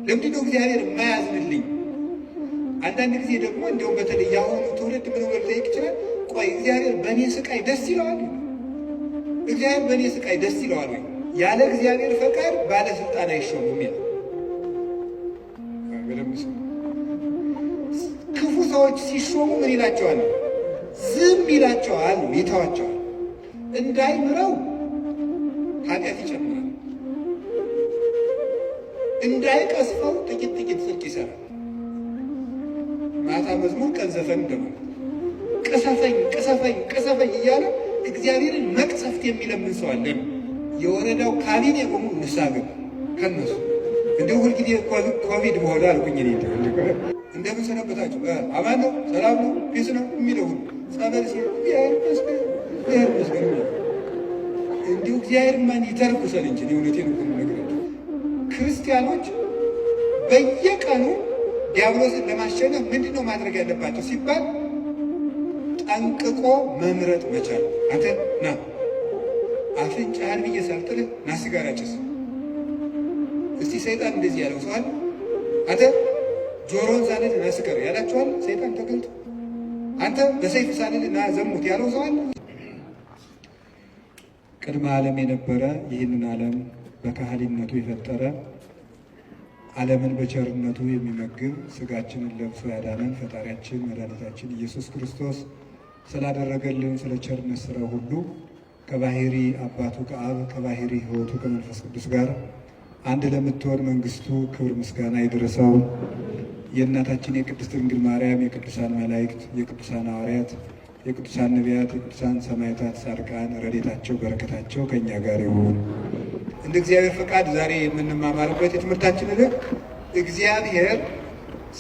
ለምንድነው እግዚአብሔር የማያዝንልኝ? አንዳንድ ጊዜ ደግሞ እንደውም በተለይ ያሁኑ ትውልድ ምን ብሎ ሊጠይቅ ይችላል? ቆይ እግዚአብሔር በእኔ ስቃይ ደስ ይለዋል? እግዚአብሔር በእኔ ስቃይ ደስ ይለዋል ወይ? ያለ እግዚአብሔር ፈቃድ ባለስልጣን አይሾሙም ይላል። ክፉ ሰዎች ሲሾሙ ምን ይላቸዋል? ዝም ይላቸዋል፣ ይተዋቸዋል። እንዳይምረው ኃጢአት ይጨምራል፣ እንዳይቀስፈው ጥቂት ጥቂት ጽድቅ ይሰራል። ማታ መዝሙር ቀን ዘፈን እንደማለት ቅሰፈኝ ቅሰፈኝ ቅሰፈኝ እያለ እግዚአብሔርን መቅሰፍት የሚለምን ሰው አለ። የወረዳው ካቢኔ በሙሉ ንስሐ ገባ ከነሱ። እንደው ሁልጊዜ ኮቪድ በሆነ አልኩኝ እኔ እንደምን ሰነበታችሁ? አማን ነው፣ ሰላም ነው፣ ፒስ ነው የሚለው ሁሉ ጸበል ሲል ይመስገን ይመስገን። እንዲሁ እግዚአብሔር ማን ይተርኩሰን እንጂ እውነቴን እኮ ነው የምነግራችሁ። ክርስቲያኖች በየቀኑ ዲያብሎስን ለማሸነፍ ምንድን ነው ማድረግ ያለባቸው ሲባል ጠንቅቆ መምረጥ መቻል። አንተ ና አፍንጫህን ብዬ ሳልጥልህ ና ሲጋራ ጭስ። እስቲ ሰይጣን እንደዚህ ያለው ሰው አለ? አንተ ጆሮን ሳልል ና ስከር ያላችኋል? ሰይጣን ተገልጦ አንተ በሰይፍ ሳልል ና ዘሙት ያለው ሰው አለ? ቅድመ ዓለም የነበረ ይህንን ዓለም በካህሊነቱ የፈጠረ ዓለምን በቸርነቱ የሚመግብ ሥጋችንን ለብሶ ያዳነን ፈጣሪያችን መድኃኒታችን ኢየሱስ ክርስቶስ ስላደረገልን ስለ ቸርነት ሥራ ሁሉ ከባሕሪ አባቱ ከአብ ከባሕሪ ሕይወቱ ከመንፈስ ቅዱስ ጋር አንድ ለምትሆን መንግሥቱ ክብር ምስጋና ይድረሰው። የእናታችን የቅድስት ድንግል ማርያም፣ የቅዱሳን መላእክት፣ የቅዱሳን ሐዋርያት፣ የቅዱሳን ነቢያት፣ የቅዱሳን ሰማዕታት፣ ጻድቃን ረድኤታቸው በረከታቸው ከእኛ ጋር ይሁን። እንደ እግዚአብሔር ፈቃድ ዛሬ የምንማማርበት የትምህርታችን ርዕስ እግዚአብሔር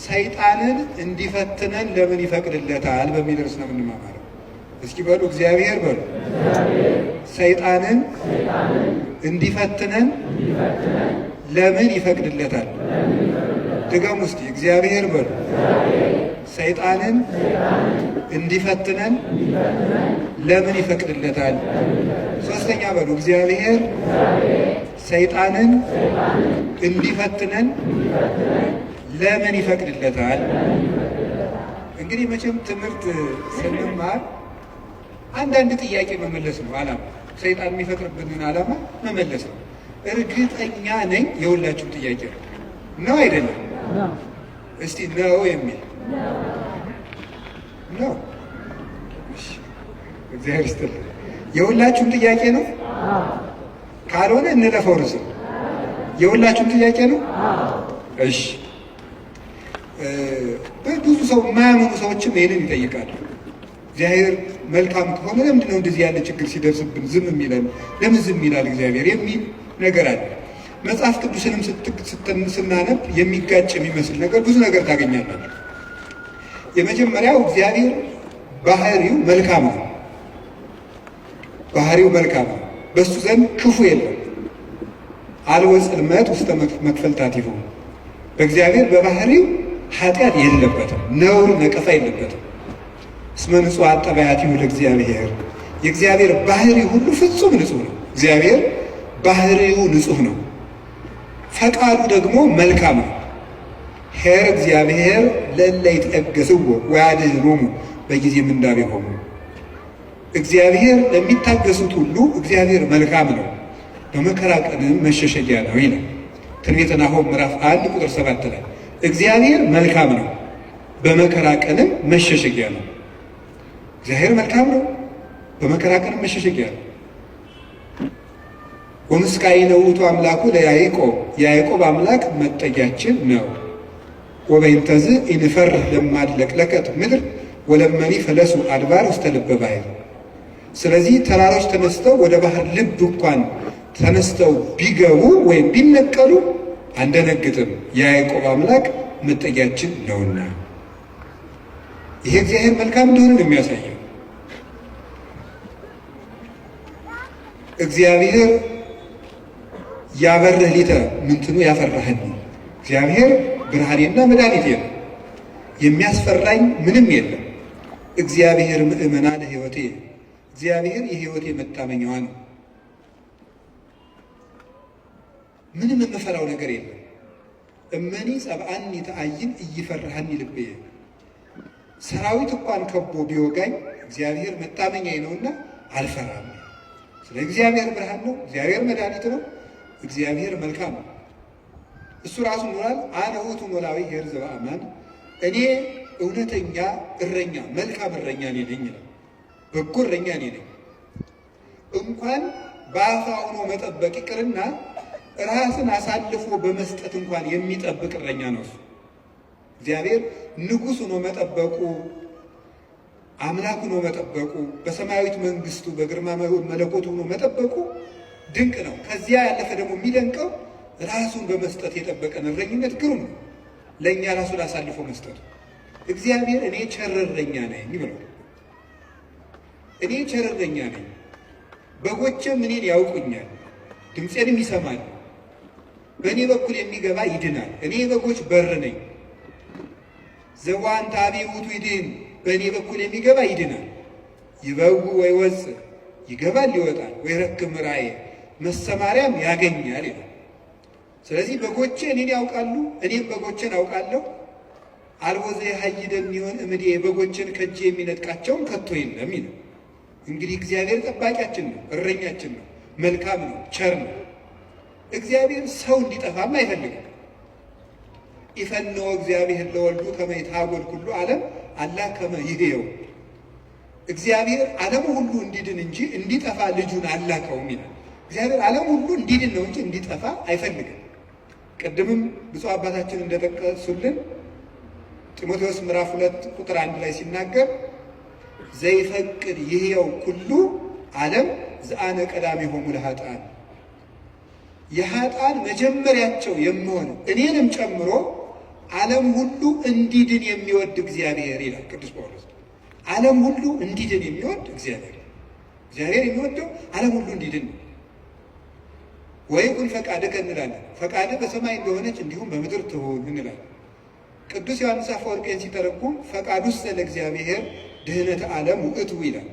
ሰይጣንን እንዲፈትነን ለምን ይፈቅድለታል በሚል ርዕስ ነው የምንማማረው። እስኪ በሉ እግዚአብሔር በሉ ሰይጣንን እንዲፈትነን ለምን ይፈቅድለታል? ድገሙ እስቲ እግዚአብሔር በሉ ሰይጣንን እንዲፈትነን ለምን ይፈቅድለታል? ሶስተኛ በሉ እግዚአብሔር ሰይጣንን እንዲፈትነን ለምን ይፈቅድለታል? እንግዲህ መቼም ትምህርት ስንማር አንዳንድ ጥያቄ መመለስ ነው ዓላማ። ሰይጣን የሚፈጥርብንን ዓላማ መመለስ ነው። እርግጠኛ ነኝ የሁላችሁም ጥያቄ ነው አይደለም? እስቲ ነው የሚል ነው። እግዚአብሔር ይስጥልኝ። የሁላችሁም ጥያቄ ነው? ካልሆነ እንለፈው ርዕስ። የሁላችሁም ጥያቄ ነው? እሺ። ብዙ ሰው የማያምኑ ሰዎችም ይሄንን ይጠይቃሉ። እግዚአብሔር መልካም ከሆነ ለምንድን ነው እንደዚህ ያለ ችግር ሲደርስብን ዝም የሚለን? ለምን ዝም ይላል እግዚአብሔር የሚል ነገር አለ። መጽሐፍ ቅዱስንም ስናነብ የሚጋጭ የሚመስል ነገር ብዙ ነገር ታገኛላችሁ። የመጀመሪያው እግዚአብሔር ባህሪው መልካም ነው። ባህሪው መልካም ነው። በሱ ዘንድ ክፉ የለም። አልቦ ጽልመት ውስተ መክፈልታቲሁ። በእግዚአብሔር በባህሪው ኃጢአት የለበትም፣ ነውር ነቀፋ የለበትም። እስመ ንጹሕ ጠባያቲሁ ለእግዚአብሔር። የእግዚአብሔር ባህሪ ሁሉ ፍጹም ንጹሕ ነው። እግዚአብሔር ባህሪው ንጹሕ ነው። ፈቃዱ ደግሞ መልካም ነው። ኄር እግዚአብሔር ለእለ ይትዔገሥዎ ወያድኅኖሙ በጊዜ ምንዳቤሆሙ። እግዚአብሔር ለሚታገሱት ሁሉ እግዚአብሔር መልካም ነው፣ በመከራ ቀንም መሸሸጊያ ነው ይላል ትንቢተ ናሆም ምዕራፍ 1 ቁጥር 7 ላይ እግዚአብሔር መልካም ነው፣ በመከራ ቀንም መሸሸጊያ ነው። እግዚአብሔር መልካም ነው፣ በመከራ ቀንም መሸሸጊያ ነው። ወምስካየ ውእቱ አምላኩ ለያዕቆብ፣ የያዕቆብ አምላክ መጠጊያችን ነው። ወበይንተዝ ኢንፈርህ ለማድለቅለቀት ምድር ወለመኒ ፈለሱ አድባር ውስተ ልበ ባሕር። ስለዚህ ተራሮች ተነስተው ወደ ባህር ልብ እንኳን ተነስተው ቢገቡ ወይም ቢነቀሉ አንደነግጥም፣ የያዕቆብ አምላክ መጠጊያችን ነውና። ይሄ እግዚአብሔር መልካም እንደሆነ ነው የሚያሳየው። እግዚአብሔር ያበርህ ሊተ ምንትኑ ያፈራህን። እግዚአብሔር ብርሃኔና መድኃኒቴ ነው፣ የሚያስፈራኝ ምንም የለም። እግዚአብሔር ምእመና ለሕይወቴ፣ እግዚአብሔር የሕይወቴ መታመኛዋ ነው። ምንም የምፈራው ነገር የለም። እመኒ ጸብአኒ ተአይን እይፈርሃኒ ልብየ። ሰራዊት እንኳን ከቦ ቢወጋኝ እግዚአብሔር መታመኛዬ ነውና አልፈራም። ስለ እግዚአብሔር ብርሃን ነው፣ እግዚአብሔር መድኃኒት ነው፣ እግዚአብሔር መልካም ነው። እሱ ራሱ ኖራል። አነ ውእቱ ኖላዊ ኄር ዘበአማን፣ እኔ እውነተኛ እረኛ መልካም እረኛ እኔ ነኝ ይላል። በጎ እረኛ እኔ ነኝ። እንኳን በአፋ ሆኖ መጠበቅ ይቅርና ራስን አሳልፎ በመስጠት እንኳን የሚጠብቅ እረኛ ነው እሱ። እግዚአብሔር ንጉሥ ሆኖ መጠበቁ፣ አምላክ ሆኖ መጠበቁ፣ በሰማያዊት መንግስቱ በግርማ መለኮቱ ሆኖ መጠበቁ ድንቅ ነው። ከዚያ ያለፈ ደግሞ የሚደንቀው ራሱን በመስጠት የጠበቀን እረኝነት ግሩም ነው። ለእኛ ራሱን አሳልፎ መስጠቱ እግዚአብሔር እኔ ቸር እረኛ ነኝ ብለው፣ እኔ ቸር እረኛ ነኝ፣ በጎቼም እኔን ያውቁኛል፣ ድምፄንም ይሰማል፣ በእኔ በኩል የሚገባ ይድናል። እኔ የበጎች በር ነኝ። ዘዋንተ ኀቤ ውእቱ ይድኅን፣ በእኔ በኩል የሚገባ ይድናል። ይበው ወይወፅእ፣ ይገባል ይወጣል፣ ወይረክብ ምርአየ፣ መሰማሪያም ያገኛል ይላል። ስለዚህ በጎቼ እኔን ያውቃሉ፣ እኔም በጎቼን አውቃለሁ። አልቦ ዘየሐይደኒ እምኔ፣ በጎቼን ከእጄ የሚነጥቃቸውን ከቶ የለም ይላል። እንግዲህ እግዚአብሔር ጠባቂያችን ነው፣ እረኛችን ነው፣ መልካም ነው፣ ቸር ነው። እግዚአብሔር ሰው እንዲጠፋም አይፈልግም። ኢፈነወ እግዚአብሔር ለወልዱ ከመ ይትሐጐል ኩሉ ዓለም አላ ከመ ይሕየው። እግዚአብሔር ዓለሙ ሁሉ እንዲድን እንጂ እንዲጠፋ ልጁን አላከውም ይላል። እግዚአብሔር ዓለሙ ሁሉ እንዲድን ነው እንጂ እንዲጠፋ አይፈልግም። ቅድምም ብፁዕ አባታችን እንደጠቀሱልን ጢሞቴዎስ ምዕራፍ 2 ቁጥር 1 ላይ ሲናገር ዘይፈቅድ ይሕየው ኩሉ ዓለም ዘአነ ቀዳሚሆሙ ለኃጥአን፣ የኃጥአን መጀመሪያቸው የምሆን እኔንም ጨምሮ ዓለም ሁሉ እንዲድን የሚወድ እግዚአብሔር ይላል ቅዱስ ጳውሎስ። ዓለም ሁሉ እንዲድን የሚወድ እግዚአብሔር የሚወደው ዓለም ሁሉ እንዲድን ነው። ወይኩን ፈቃድከ እንላለን። ፈቃድህ በሰማይ እንደሆነች እንዲሁም በምድር ትሁን እንላለን። ቅዱስ ዮሐንስ አፈወርቅን ሲተረጉም ፈቃዱሰ ለእግዚአብሔር ድኅነተ ዓለም ውእቱ ይላል።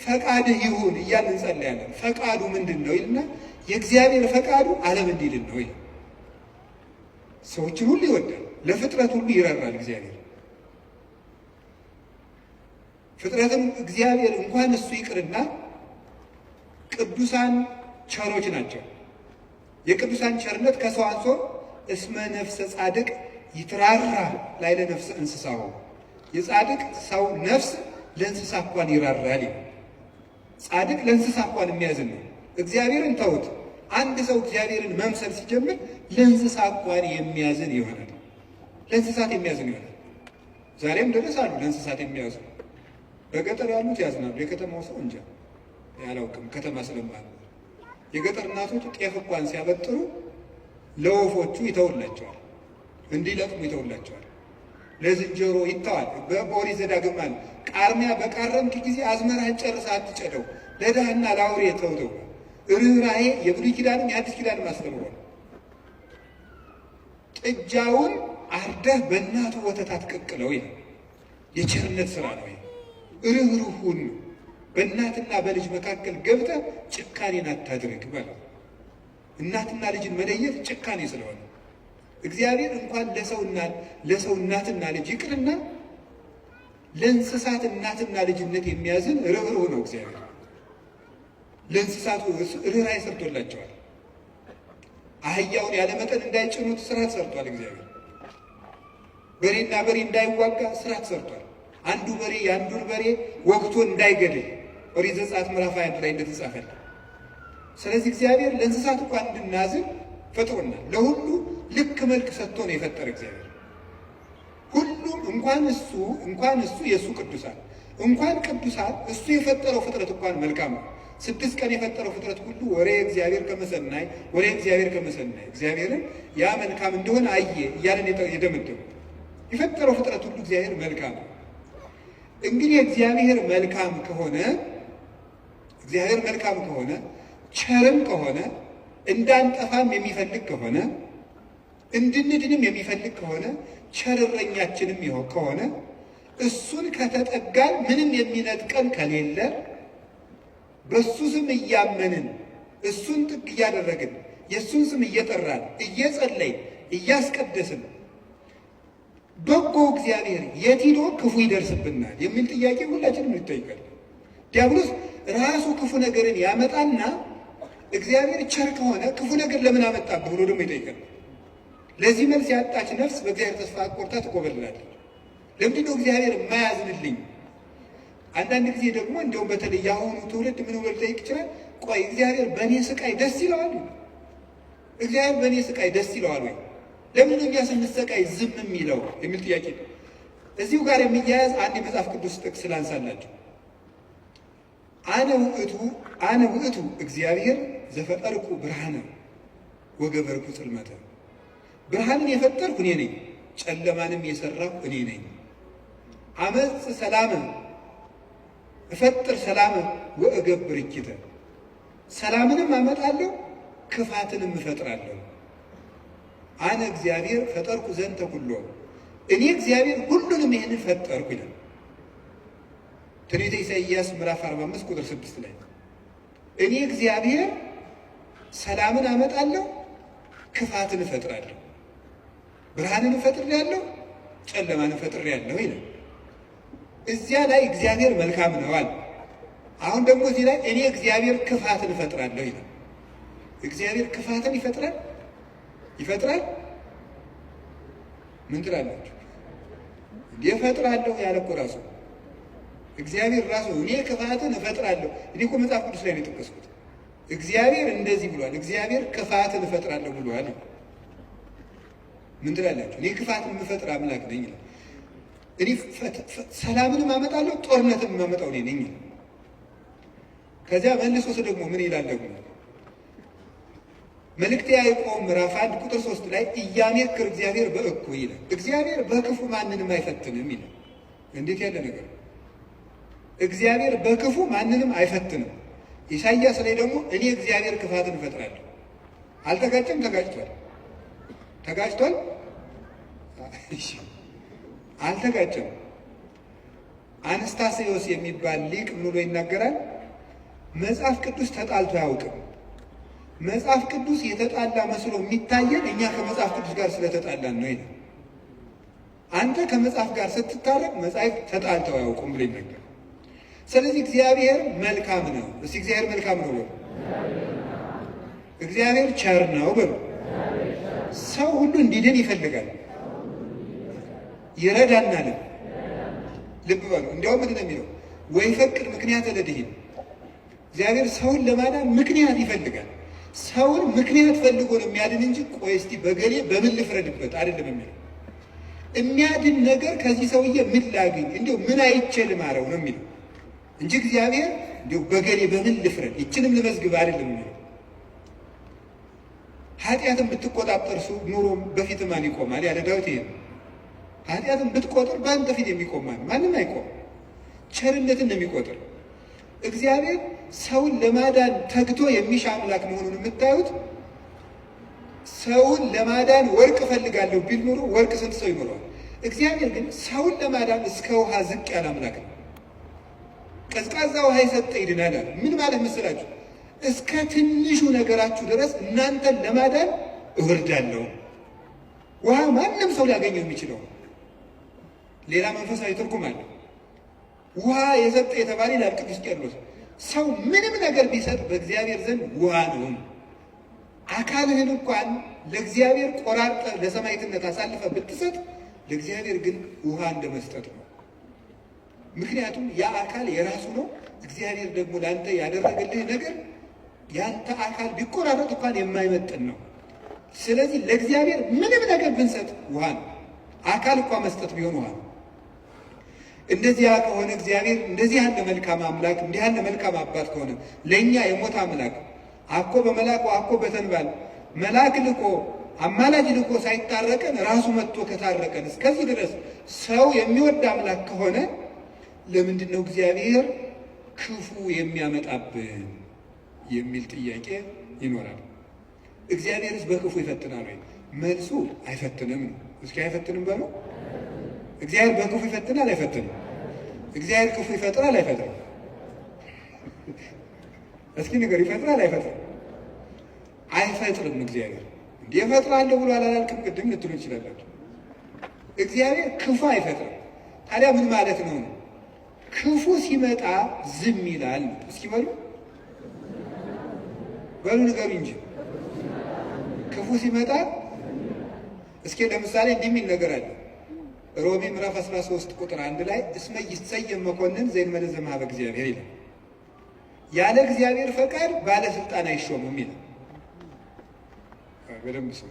ፈቃድህ ይሁን እያልን እንጸለያለን። ፈቃዱ ምንድን ነው ይልና የእግዚአብሔር ፈቃዱ ዓለም እንዲድን ነው ይላል። ሰዎችን ሁሉ ይወዳል፣ ለፍጥረት ሁሉ ይራራል። እግዚአብሔር ፍጥረትም እግዚአብሔር እንኳን እሱ ይቅርና ቅዱሳን ቸሮች ናቸው። የቅዱሳን ቸርነት ከሰው አንሶ እስመ ነፍሰ ጻድቅ ይትራራ ላዕለ ነፍሰ እንስሳው፣ የጻድቅ ሰው ነፍስ ለእንስሳ እንኳን ይራራል። ጻድቅ ለእንስሳ እንኳን የሚያዝን ነው። እግዚአብሔርን ተውት። አንድ ሰው እግዚአብሔርን መምሰል ሲጀምር ለእንስሳ እንኳን የሚያዝን ይሆናል። ለእንስሳት የሚያዝን ይሆናል። ዛሬም ድረስ አሉ ለእንስሳት የሚያዝኑ። በገጠር ያሉት ያዝናሉ። የከተማው ሰው እንጃ ያላውቅም፣ ከተማ ስለማለ የገጠር እናቶች ጤፍ እንኳን ሲያበጥሩ ለወፎቹ ይተውላቸዋል፣ እንዲለቅሙ ይተውላቸዋል። ለዝንጀሮ ይተዋል። በኦሪት ዘዳግም አለ ቃርሚያ በቃረምክ ጊዜ አዝመራህን ጨርሰህ አትጨደው፣ ለድሃና ለአውሬ ተውተው። ርኅራኄ የብሉይ ኪዳንም የአዲስ ኪዳንም አስተምሯል። ጥጃውን አርደህ በእናቱ ወተት አትቀቅለው ይላል። የቸርነት ስራ ነው። ርኅሩህ ሁን። በእናትና በልጅ መካከል ገብተህ ጭካኔን አታድርግ ማለት። እናትና ልጅን መለየት ጭካኔ ስለሆነ እግዚአብሔር እንኳን ለሰው እናትና ልጅ ይቅርና ለእንስሳት እናትና ልጅነት የሚያዝን ርኅሩህ ነው እግዚአብሔር። ለእንስሳቱ ርኅራኄ ሰርቶላቸዋል። አህያውን ያለ መጠን እንዳይጭኑት ስርዓት ሰርቷል እግዚአብሔር። በሬና በሬ እንዳይዋጋ ስርዓት ሰርቷል። አንዱ በሬ የአንዱን በሬ ወግቶ እንዳይገድል ኦሪት ዘጸአት ምዕራፍ 21 ላይ እንደተጻፈ። ስለዚህ እግዚአብሔር ለእንስሳት እንኳን እንድናዝን ፈጥሮናል። ለሁሉ ልክ መልክ ሰጥቶ ነው የፈጠረ እግዚአብሔር። ሁሉም እንኳን እሱ የእሱ ቅዱሳን እንኳን ቅዱሳን እሱ የፈጠረው ፍጥረት እንኳን መልካም ነው። 6 ቀን የፈጠረው ፍጥረት ሁሉ ወሬ እግዚአብሔር ከመሰናይ ወሬ እግዚአብሔር ከመሰናይ እግዚአብሔርን ያ መልካም እንደሆነ አየ እያለን የደመደሙ የፈጠረው ፍጥረት ሁሉ እግዚአብሔር መልካም ነው። እንግዲህ እግዚአብሔር መልካም ከሆነ ቸርም ከሆነ እንዳንጠፋም የሚፈልግ ከሆነ እንድንድንም የሚፈልግ ከሆነ ቸር እረኛችንም ከሆነ እሱን ከተጠጋን ምንም የሚነጥቀን ከሌለ በሱ ስም እያመንን እሱን ጥግ እያደረግን የእሱን ስም እየጠራን እየጸለይን እያስቀደስን በጎ እግዚአብሔር የት ሂዶ ክፉ ይደርስብናል የሚል ጥያቄ ሁላችንም እንጠይቃለን። ዲያብሎስ ራሱ ክፉ ነገርን ያመጣና እግዚአብሔር ቸር ከሆነ ክፉ ነገር ለምን አመጣብህ ብሎ ደግሞ ይጠይቃል። ለዚህ መልስ ያጣች ነፍስ በእግዚአብሔር ተስፋ ቆርጣ ትቆበላለች። ለምንድን ነው እግዚአብሔር የማያዝንልኝ? አንዳንድ ጊዜ ደግሞ እንዲያውም በተለይ የአሁኑ ትውልድ ምን ብሎ ሊጠይቅ ይችላል? ቆይ እግዚአብሔር በእኔ ስቃይ ደስ ይለዋል? እግዚአብሔር በእኔ ስቃይ ደስ ይለዋል ወይ? ለምን ነው እኛ ስንሰቃይ ዝም የሚለው የሚል ጥያቄ ነው። እዚሁ ጋር የሚያያዝ አንድ የመጽሐፍ ቅዱስ ጥቅስ ላንሳላችሁ። አነ ውእቱ እግዚአብሔር ዘፈጠርኩ ብርሃነ ወገበርኩ ጽልመተ። ብርሃንን የፈጠርኩ እኔ ነኝ፣ ጨለማንም የሰራሁ እኔ ነኝ። አመጽ ሰላመ እፈጥር ሰላመ ወእገብር እኪተ። ሰላምንም አመጣለሁ ክፋትንም እፈጥራለሁ። አነ እግዚአብሔር ፈጠርኩ ዘንተ ኩሎ። እኔ እግዚአብሔር ሁሉንም ይህንን ፈጠርኩ ይላል ትንቢተ ኢሳይያስ ምዕራፍ 45 ቁጥር 6 ላይ እኔ እግዚአብሔር ሰላምን አመጣለሁ ክፋትን እፈጥራለሁ፣ ብርሃንን እፈጥራለሁ ጨለማን እፈጥራለሁ ይላል። እዚያ ላይ እግዚአብሔር መልካም ነው አለ። አሁን ደግሞ እዚህ ላይ እኔ እግዚአብሔር ክፋትን እፈጥራለሁ ይላል። እግዚአብሔር ክፋትን ይፈጥራል? ምን ትላላችሁ? እፈጥራለሁ ያለ እኮ ራሱ እግዚአብሔር ራሱ እኔ ክፋትን እፈጥራለሁ። እኔ እኮ መጽሐፍ ቅዱስ ላይ ነው የጠቀስኩት። እግዚአብሔር እንደዚህ ብሏል፣ እግዚአብሔር ክፋትን እፈጥራለሁ ብሏል። ምን ትላላችሁ? እኔ ክፋትን የምፈጥር አምላክ ነኝ ይላል። እኔ ሰላምንም አመጣለሁ ጦርነትን የማመጣው እኔ ነኝ። ከዚያ መልሶስ ደግሞ ምን ይላል? ደግሞ መልእክተ ያዕቆብ ምዕራፍ 1 ቁጥር 3 ላይ ኢያሜክር እግዚአብሔር በእኩይ ይላል። እግዚአብሔር በክፉ ማንንም አይፈትንም ይላል። እንዴት ያለ ነገር! እግዚአብሔር በክፉ ማንንም አይፈትንም። ኢሳይያስ ላይ ደግሞ እኔ እግዚአብሔር ክፋትን እፈጥራለሁ። አልተጋጨም? ተጋጭቷል? አልተጋጨም። አንስታሴዎስ የሚባል ሊቅ ምን ብሎ ይናገራል? መጽሐፍ ቅዱስ ተጣልቶ አያውቅም። መጽሐፍ ቅዱስ የተጣላ መስሎ የሚታየን እኛ ከመጽሐፍ ቅዱስ ጋር ስለተጣላን ነው ይላል። አንተ ከመጽሐፍ ጋር ስትታረቅ መጽሐፍ ተጣልተው አያውቁም ብሎ ይናገራል። ስለዚህ እግዚአብሔር መልካም ነው። እስቲ እግዚአብሔር መልካም ነው በሉ። እግዚአብሔር ቸር ነው በሉ። ሰው ሁሉ እንዲድን ይፈልጋል፣ ይረዳናል። ልብ በሉ። እንዲያውም ምንድን ነው የሚለው? ወይፈቅድ ምክንያት ለድኂን። እግዚአብሔር ሰውን ለማዳን ምክንያት ይፈልጋል። ሰውን ምክንያት ፈልጎ ነው የሚያድን እንጂ ቆይ እስቲ በገሌ በምን ልፍረድበት አይደለም የሚለው። የሚያድን ነገር ከዚህ ሰውዬ ምን ላግኝ፣ እንዲሁ ምን አይቼ ልማረው ነው የሚለው እንጂ እግዚአብሔር እንዲሁ በገሌ በምን ልፍረድ ይችንም ልመዝግብ አይደለም የሚለው። ኃጢአትን ብትቆጣጠር ኑሮ በፊት ማን ይቆማል ያለ ዳዊት ይሄ። ኃጢአትን ብትቆጥር በአንተ ፊት የሚቆም ማንም አይቆም። ቸርነትን ነው የሚቆጥር። እግዚአብሔር ሰውን ለማዳን ተግቶ የሚሻ አምላክ መሆኑን የምታዩት ሰውን ለማዳን ወርቅ እፈልጋለሁ ቢል ኑሮ ወርቅ ስንት ሰው ይኖረዋል? እግዚአብሔር ግን ሰውን ለማዳን እስከ ውሃ ዝቅ ያለ አምላክ ነው። ቀዝቃዛ ውሃ የሰጠ ይድናል። ምን ማለት መስላችሁ? እስከ ትንሹ ነገራችሁ ድረስ እናንተን ለማዳን እወርዳለሁ። ውሃ ማንም ሰው ሊያገኘው የሚችለው ሌላ መንፈሳዊ ትርጉም አለ። ውሃ የሰጠ የተባለ ይላል ቅዱስ ቄርሎስ። ሰው ምንም ነገር ቢሰጥ በእግዚአብሔር ዘንድ ውሃ ነው። አካልህን እንኳን ለእግዚአብሔር ቆራርጠ ለሰማዕትነት አሳልፈ ብትሰጥ ለእግዚአብሔር ግን ውሃ እንደመስጠት ነው። ምክንያቱም ያ አካል የራሱ ነው። እግዚአብሔር ደግሞ ለአንተ ያደረገልህ ነገር ያንተ አካል ቢቆራረጥ እንኳን የማይመጥን ነው። ስለዚህ ለእግዚአብሔር ምንም ነገር ብንሰጥ ውሃ ነው። አካል እንኳን መስጠት ቢሆን ውሃ ነው። እንደዚያ ከሆነ እግዚአብሔር እንደዚህ ያለ መልካም አምላክ እንዲህ ያለ መልካም አባት ከሆነ ለእኛ የሞት አምላክ አኮ በመላኩ አኮ በተንባል መልአክ ልኮ አማላጅ ልኮ ሳይታረቀን ራሱ መጥቶ ከታረቀን እስከዚህ ድረስ ሰው የሚወድ አምላክ ከሆነ ለምንድን ነው እግዚአብሔር ክፉ የሚያመጣብን የሚል ጥያቄ ይኖራል። እግዚአብሔርስ በክፉ ይፈትናል ወይ? መልሱ አይፈትንም ነው። እስኪ አይፈትንም በሉ። እግዚአብሔር በክፉ ይፈትናል አይፈትንም? እግዚአብሔር ክፉ ይፈጥራል አይፈጥርም? እስኪ ንገር። ይፈጥራል አይፈጥርም? አይፈጥርም። እግዚአብሔር እንዴ እፈጥራለሁ ብሎ አላልክም ቅድም ልትሉ ይችላላችሁ። እግዚአብሔር ክፉ አይፈጥርም። ታዲያ ምን ማለት ነው? ክፉ ሲመጣ ዝም ይላል። እስኪ በሉ ንገሩ እንጂ ክፉ ሲመጣ እስኪ ለምሳሌ እንዲህ የሚል ነገር አለ። ሮሜ ምዕራፍ 13 ቁጥር 1 ላይ እስመ ይሰየም መኮንን ዘእንበለ ዘእምኀበ እግዚአብሔር ይላል። ያለ እግዚአብሔር ፈቃድ ባለስልጣን አይሾምም ይላል። በደንብ ሰው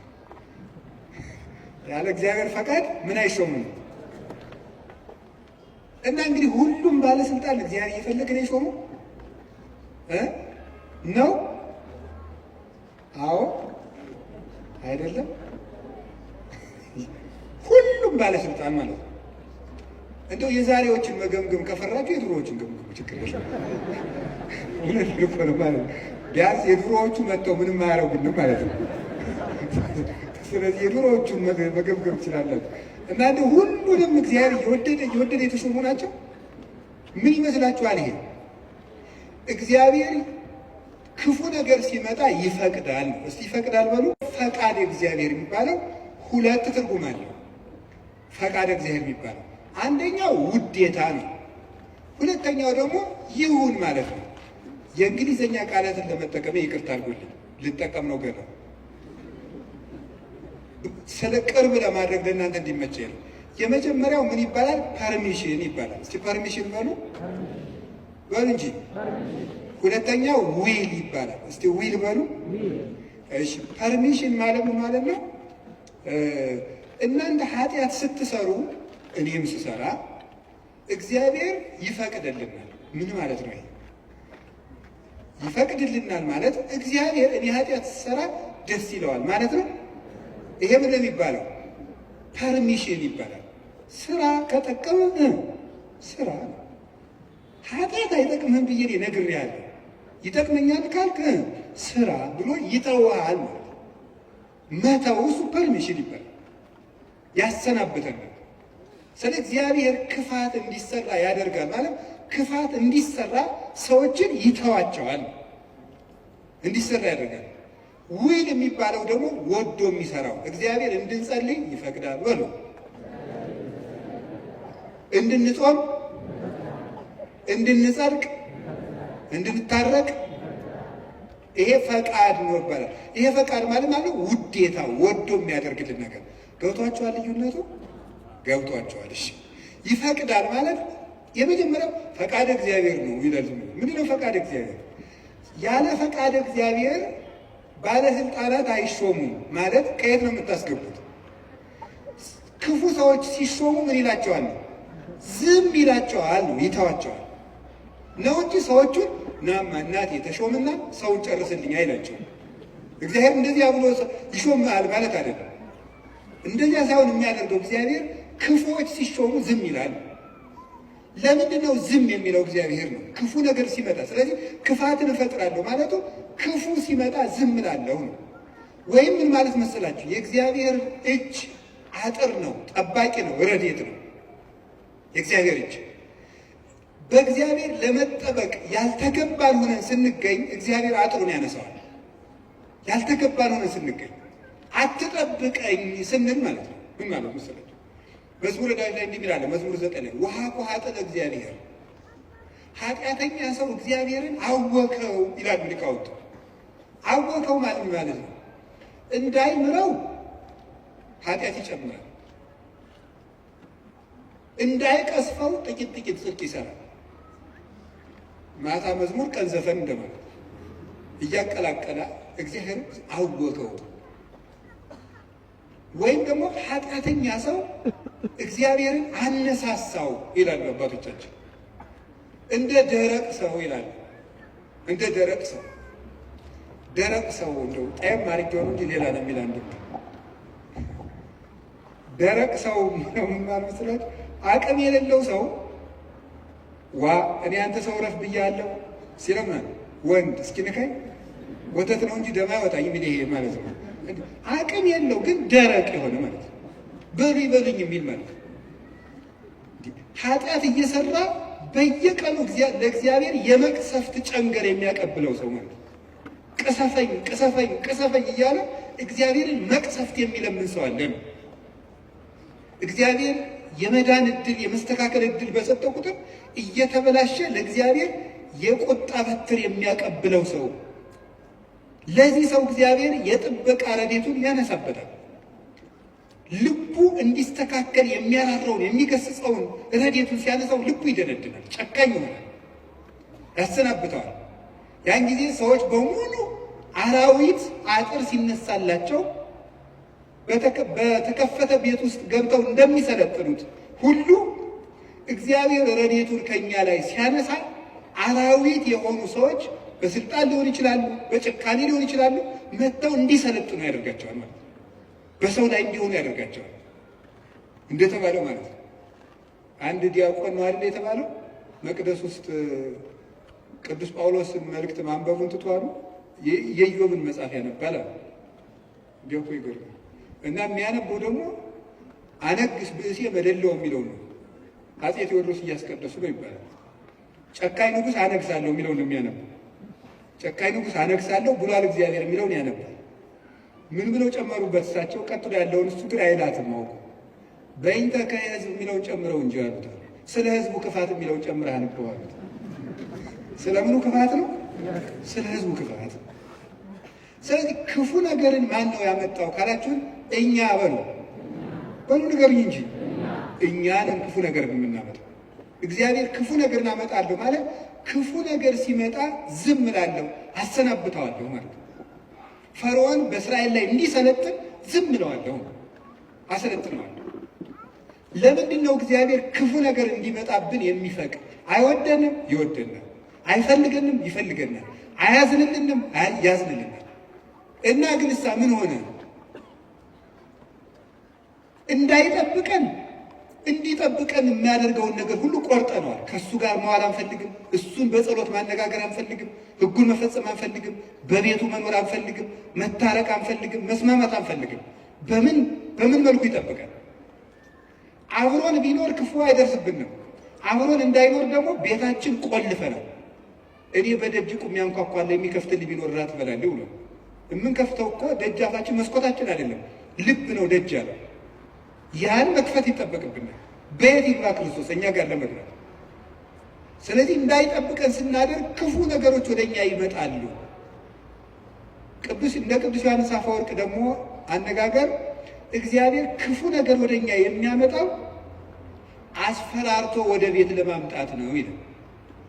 ያለ እግዚአብሔር ፈቃድ ምን አይሾምም? እና እንግዲህ ሁሉም ባለስልጣን እግዚአብሔር እየፈለገ ነው የሾመው ነው? አዎ አይደለም? ሁሉም ባለስልጣን ማለት ነው። እንደው የዛሬዎችን መገምገም ከፈራችሁ የድሮዎችን ገምገሙ፣ ችግር የለም። እውነት ነው ማለት ቢያንስ የድሮዎቹ መጥተው ምንም አያረጉንም ማለት ነው። ስለዚህ የድሮዎቹን መገምገም ትችላላችሁ። እና እንደው ሁሉንም እግዚአብሔር እየወደደ የተሾሙ ናቸው። ምን ይመስላችኋል? ይሄ እግዚአብሔር ክፉ ነገር ሲመጣ ይፈቅዳል። እስቲ ይፈቅዳል በሉ። ፈቃድ እግዚአብሔር የሚባለው ሁለት ትርጉም አለው። ፈቃድ እግዚአብሔር የሚባለው አንደኛው ውዴታ ነው። ሁለተኛው ደግሞ ይሁን ማለት ነው። የእንግሊዝኛ ቃላትን ለመጠቀም ይቅርታ አድርጉልኝ፣ ልጠቀም ነው ገና ስለ ቅርብ ለማድረግ ለእናንተ እንዲመቸ ነው። የመጀመሪያው ምን ይባላል? ፐርሚሽን ይባላል። እስቲ ፐርሚሽን በሉ እንጂ። ሁለተኛው ዊል ይባላል። እስቲ ዊል በሉ። እሺ ፐርሚሽን ማለት ምን ማለት ነው? እናንተ ኃጢአት ስትሰሩ እኔም ስሰራ እግዚአብሔር ይፈቅድልናል። ምን ማለት ነው? ይፈቅድልናል ማለት እግዚአብሔር እኔ ኃጢአት ስሰራ ደስ ይለዋል ማለት ነው። ይሄ ምን የሚባለው? ፐርሚሽን ይባላል። ስራ ከጠቀመህ ስራ፣ ኃጢአት አይጠቅምህም ብዬ ነግሬሃለሁ፣ ይጠቅመኛል ካልክ ስራ ብሎ ይተውሃል። መተው እሱ ፐርሚሽን ይባላል፣ ያሰናብተናል። ስለ እግዚአብሔር ክፋት እንዲሰራ ያደርጋል ማለት ክፋት እንዲሰራ ሰዎችን ይተዋቸዋል፣ እንዲሰራ ያደርጋል። ዊል የሚባለው ደግሞ ወዶ የሚሰራው እግዚአብሔር እንድንጸልይ ይፈቅዳል በሉ፣ እንድንጾም፣ እንድንጸድቅ፣ እንድንታረቅ፣ ይሄ ፈቃድ ነው ይባላል። ይሄ ፈቃድ ማለት ውዴታ፣ ወዶ የሚያደርግልን ነገር። ገብቷቸዋል? ልዩነቱ ገብቷቸዋል? እሺ ይፈቅዳል ማለት የመጀመሪያው ፈቃድ እግዚአብሔር ነው ይላል። ምንድን ነው ፈቃድ እግዚአብሔር? ያለ ፈቃድ እግዚአብሔር ባለስልጣናት አይሾሙም ማለት ከየት ነው የምታስገቡት? ክፉ ሰዎች ሲሾሙ ምን ይላቸዋል? ዝም ይላቸዋል ነው፣ ይተዋቸዋል ነው እንጂ ሰዎቹን ናማ እናቴ ተሾምና ሰውን ጨርስልኝ አይላቸውም። እግዚአብሔር እንደዚያ ብሎ ይሾምሃል ማለት አይደለም። እንደዚያ ሳይሆን የሚያደርገው እግዚአብሔር ክፉዎች ሲሾሙ ዝም ይላል። ለምንድን ነው ዝም የሚለው? እግዚአብሔር ነው ክፉ ነገር ሲመጣ። ስለዚህ ክፋትን እፈጥራለሁ ማለቱ ክፉ ሲመጣ ዝም እላለሁ ነው። ወይም ምን ማለት መሰላችሁ? የእግዚአብሔር እጅ አጥር ነው፣ ጠባቂ ነው፣ ረድኤት ነው። የእግዚአብሔር እጅ በእግዚአብሔር ለመጠበቅ ያልተገባን ሆነን ስንገኝ እግዚአብሔር አጥሩን ያነሳዋል። ያልተገባን ሆነን ስንገኝ አትጠብቀኝ ስንል ማለት ነው። ምን ማለት መሰላችሁ? መዝሙረ ዳዊት ላይ እንዲህ ይላል። መዝሙር 9 ውሃ ኃጥእ እግዚአብሔር፣ ኃጢአተኛ ሰው እግዚአብሔርን አወከው ይላሉ ሊቃውንት። አወከው ማለት ማለት ነው እንዳይምረው ኃጢአት ይጨምራል፣ እንዳይቀስፈው ጥቂት ጥቂት ጽድቅ ይሰራል። ማታ መዝሙር ቀን ዘፈን እንደማለት እያቀላቀለ እግዚአብሔር አወከው። ወይም ደግሞ ኃጢአተኛ ሰው እግዚአብሔርን አነሳሳው ይላሉ አባቶቻችን። እንደ ደረቅ ሰው ይላሉ። እንደ ደረቅ ሰው ደረቅ ሰው እንደው ጣይም ማሪክ ሆኖ እንጂ ሌላ ነው የሚል አንድ ደረቅ ሰው ነው ማለት ነው። አቅም የሌለው ሰው ዋ እኔ አንተ ሰው ረፍ ብያለሁ ሲለምን ወንድ እስኪ ንካኝ ወተት ነው እንጂ ደም አይወጣኝ ምን ይሄ ማለት ነው። አቅም የለው ግን ደረቅ የሆነ ማለት ነው። በሉ ይበሉኝ የሚል ማለት ነው። ኃጢአት እየሰራ በየቀኑ ለእግዚአብሔር የመቅሰፍት ጨንገር የሚያቀብለው ሰው ማለት ነው። ቅሰፈኝ ቅሰፈኝ ቅሰፈኝ እያለ እግዚአብሔርን መቅሰፍት የሚለምን ሰው አለ ነው። እግዚአብሔር የመዳን እድል የመስተካከል እድል በሰጠው ቁጥር እየተበላሸ ለእግዚአብሔር የቁጣ በትር የሚያቀብለው ሰው፣ ለዚህ ሰው እግዚአብሔር የጥበቃ ረድኤቱን ያነሳበታል። ልቡ እንዲስተካከል የሚያራራውን የሚገስጸውን ረድኤቱን ሲያነሳው ልቡ ይደነድናል፣ ጨካኝ ይሆናል፣ ያሰናብተዋል። ያን ጊዜ ሰዎች በሙሉ አራዊት አጥር ሲነሳላቸው በተከፈተ ቤት ውስጥ ገብተው እንደሚሰለጥኑት ሁሉ እግዚአብሔር ረድኤቱን ከኛ ላይ ሲያነሳ አራዊት የሆኑ ሰዎች በስልጣን ሊሆን ይችላሉ፣ በጭካኔ ሊሆን ይችላሉ፣ መጥተው እንዲሰለጥኑ ያደርጋቸዋል ማለት ነው። በሰው ላይ እንዲሆኑ ያደርጋቸዋል እንደተባለው ማለት ነው። አንድ ዲያቆን ነው አይደል የተባለው መቅደስ ውስጥ ቅዱስ ጳውሎስን መልእክት ማንበቡን ትቷሉ የኢዮብን መጽሐፍ ያነባል አለ። ዲያቆ ይገርም እና የሚያነበው ደግሞ አነግስ ብእሴ መደለው የሚለው ነው። አፄ ቴዎድሮስ እያስቀደሱ ነው ይባላል። ጨካኝ ንጉሥ አነግሳለሁ የሚለው ነው የሚያነበው። ጨካኝ ንጉሥ አነግሳለሁ ብሏል እግዚአብሔር የሚለውን ያነባል። ምን ብለው ጨመሩበት እሳቸው? ቀጥሎ ያለውን እሱ ግን አይላትም አውቁ በእንተ ከህዝብ የሚለውን ጨምረው እንጂ ያሉታል። ስለ ህዝቡ ክፋት የሚለውን ጨምረህ አንብበው አሉት። ስለምኑ ክፋት ነው? ስለ ህዝቡ ክፋት። ስለዚህ ክፉ ነገርን ማን ነው ያመጣው ካላችሁን፣ እኛ በሉ ንገሩኝ እንጂ እኛንን ክፉ ነገር የምናመጣው። እግዚአብሔር ክፉ ነገርን አመጣለሁ ማለት ክፉ ነገር ሲመጣ ዝም እላለሁ አሰናብተዋለሁ ማለት ነው። ፈርዖን በእስራኤል ላይ እንዲሰለጥን ዝም እለዋለሁ አሰለጥነዋለሁ። ለምንድን ነው እግዚአብሔር ክፉ ነገር እንዲመጣብን የሚፈቅድ? አይወደንም፣ ይወደናል። አይፈልገንም፣ ይፈልገናል። አያዝንልንም፣ ያዝንልናል። እና ግን እሳ ምን ሆነ? እንዳይጠብቀን እንዲጠብቀን የሚያደርገውን ነገር ሁሉ ቆርጠነዋል። ከእሱ ጋር መዋል አንፈልግም። እሱን በጸሎት ማነጋገር አንፈልግም። ሕጉን መፈጸም አንፈልግም። በቤቱ መኖር አንፈልግም። መታረቅ አንፈልግም። መስማማት አንፈልግም። በምን መልኩ ይጠብቀን? አብሮን ቢኖር ክፉ አይደርስብንም። አብሮን እንዳይኖር ደግሞ ቤታችን ቆልፈናል። እኔ በደጅ ቁሜ አንኳኳለሁ የሚከፍትልኝ ቢኖር ራት እበላለሁ ብሎ የምንከፍተው እኮ ደጃፋችን መስኮታችን አይደለም፣ ልብ ነው ደጅ ያለው። ያን መክፈት ይጠበቅብናል። በየት ይግባ ክርስቶስ እኛ ጋር ለመግባት። ስለዚህ እንዳይጠብቀን ስናደርግ ክፉ ነገሮች ወደ እኛ ይመጣሉ። እንደ ቅዱስ ዮሐንስ አፈወርቅ ደግሞ አነጋገር እግዚአብሔር ክፉ ነገር ወደ እኛ የሚያመጣው አስፈራርቶ ወደ ቤት ለማምጣት ነው ይላል።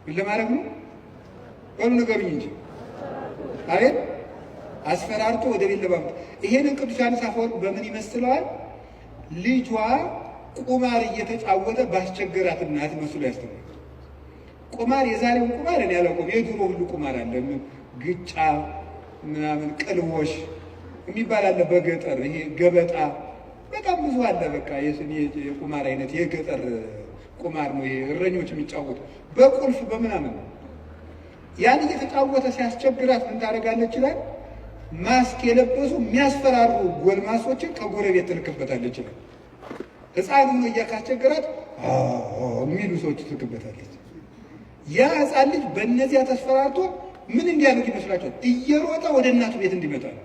ምን ለማድረግ ነው? በሉ ንገሩኝ እንጂ አቤት። አስፈራርቶ ወደ ቤት ለማምጣት። ይሄንን ቅዱስ ዮሐንስ አፈወርቅ በምን ይመስለዋል? ልጇ ቁማር እየተጫወተ ባስቸገራት እናት መስሎ ያስተምራል። ቁማር የዛሬውን ቁማር እኔ አላውቅም። የድሮ ሁሉ ቁማር አለ፣ ግጫ ምናምን ቅልቦሽ የሚባል አለ በገጠር። ይሄ ገበጣ በጣም ብዙ አለ። በቃ የቁማር አይነት የገጠር ቁማር ነው። ይሄ እረኞች የሚጫወቱ በቁልፍ በምናምን ነው። ያን እየተጫወተ ሲያስቸግራት ምን ታደርጋለች ይላል? ማስክ የለበሱ የሚያስፈራሩ ጎልማሶችን ከጎረቤት ትልክበታለች ይላል። ሕፃን ሆኖ እያካስቸገራት የሚሉ ሰዎች ትልክበታለች። ያ ሕፃን ልጅ በእነዚያ ተስፈራርቶ ምን እንዲያደርግ ይመስላችኋል? እየሮጠ ወደ እናቱ ቤት እንዲመጣ ነው።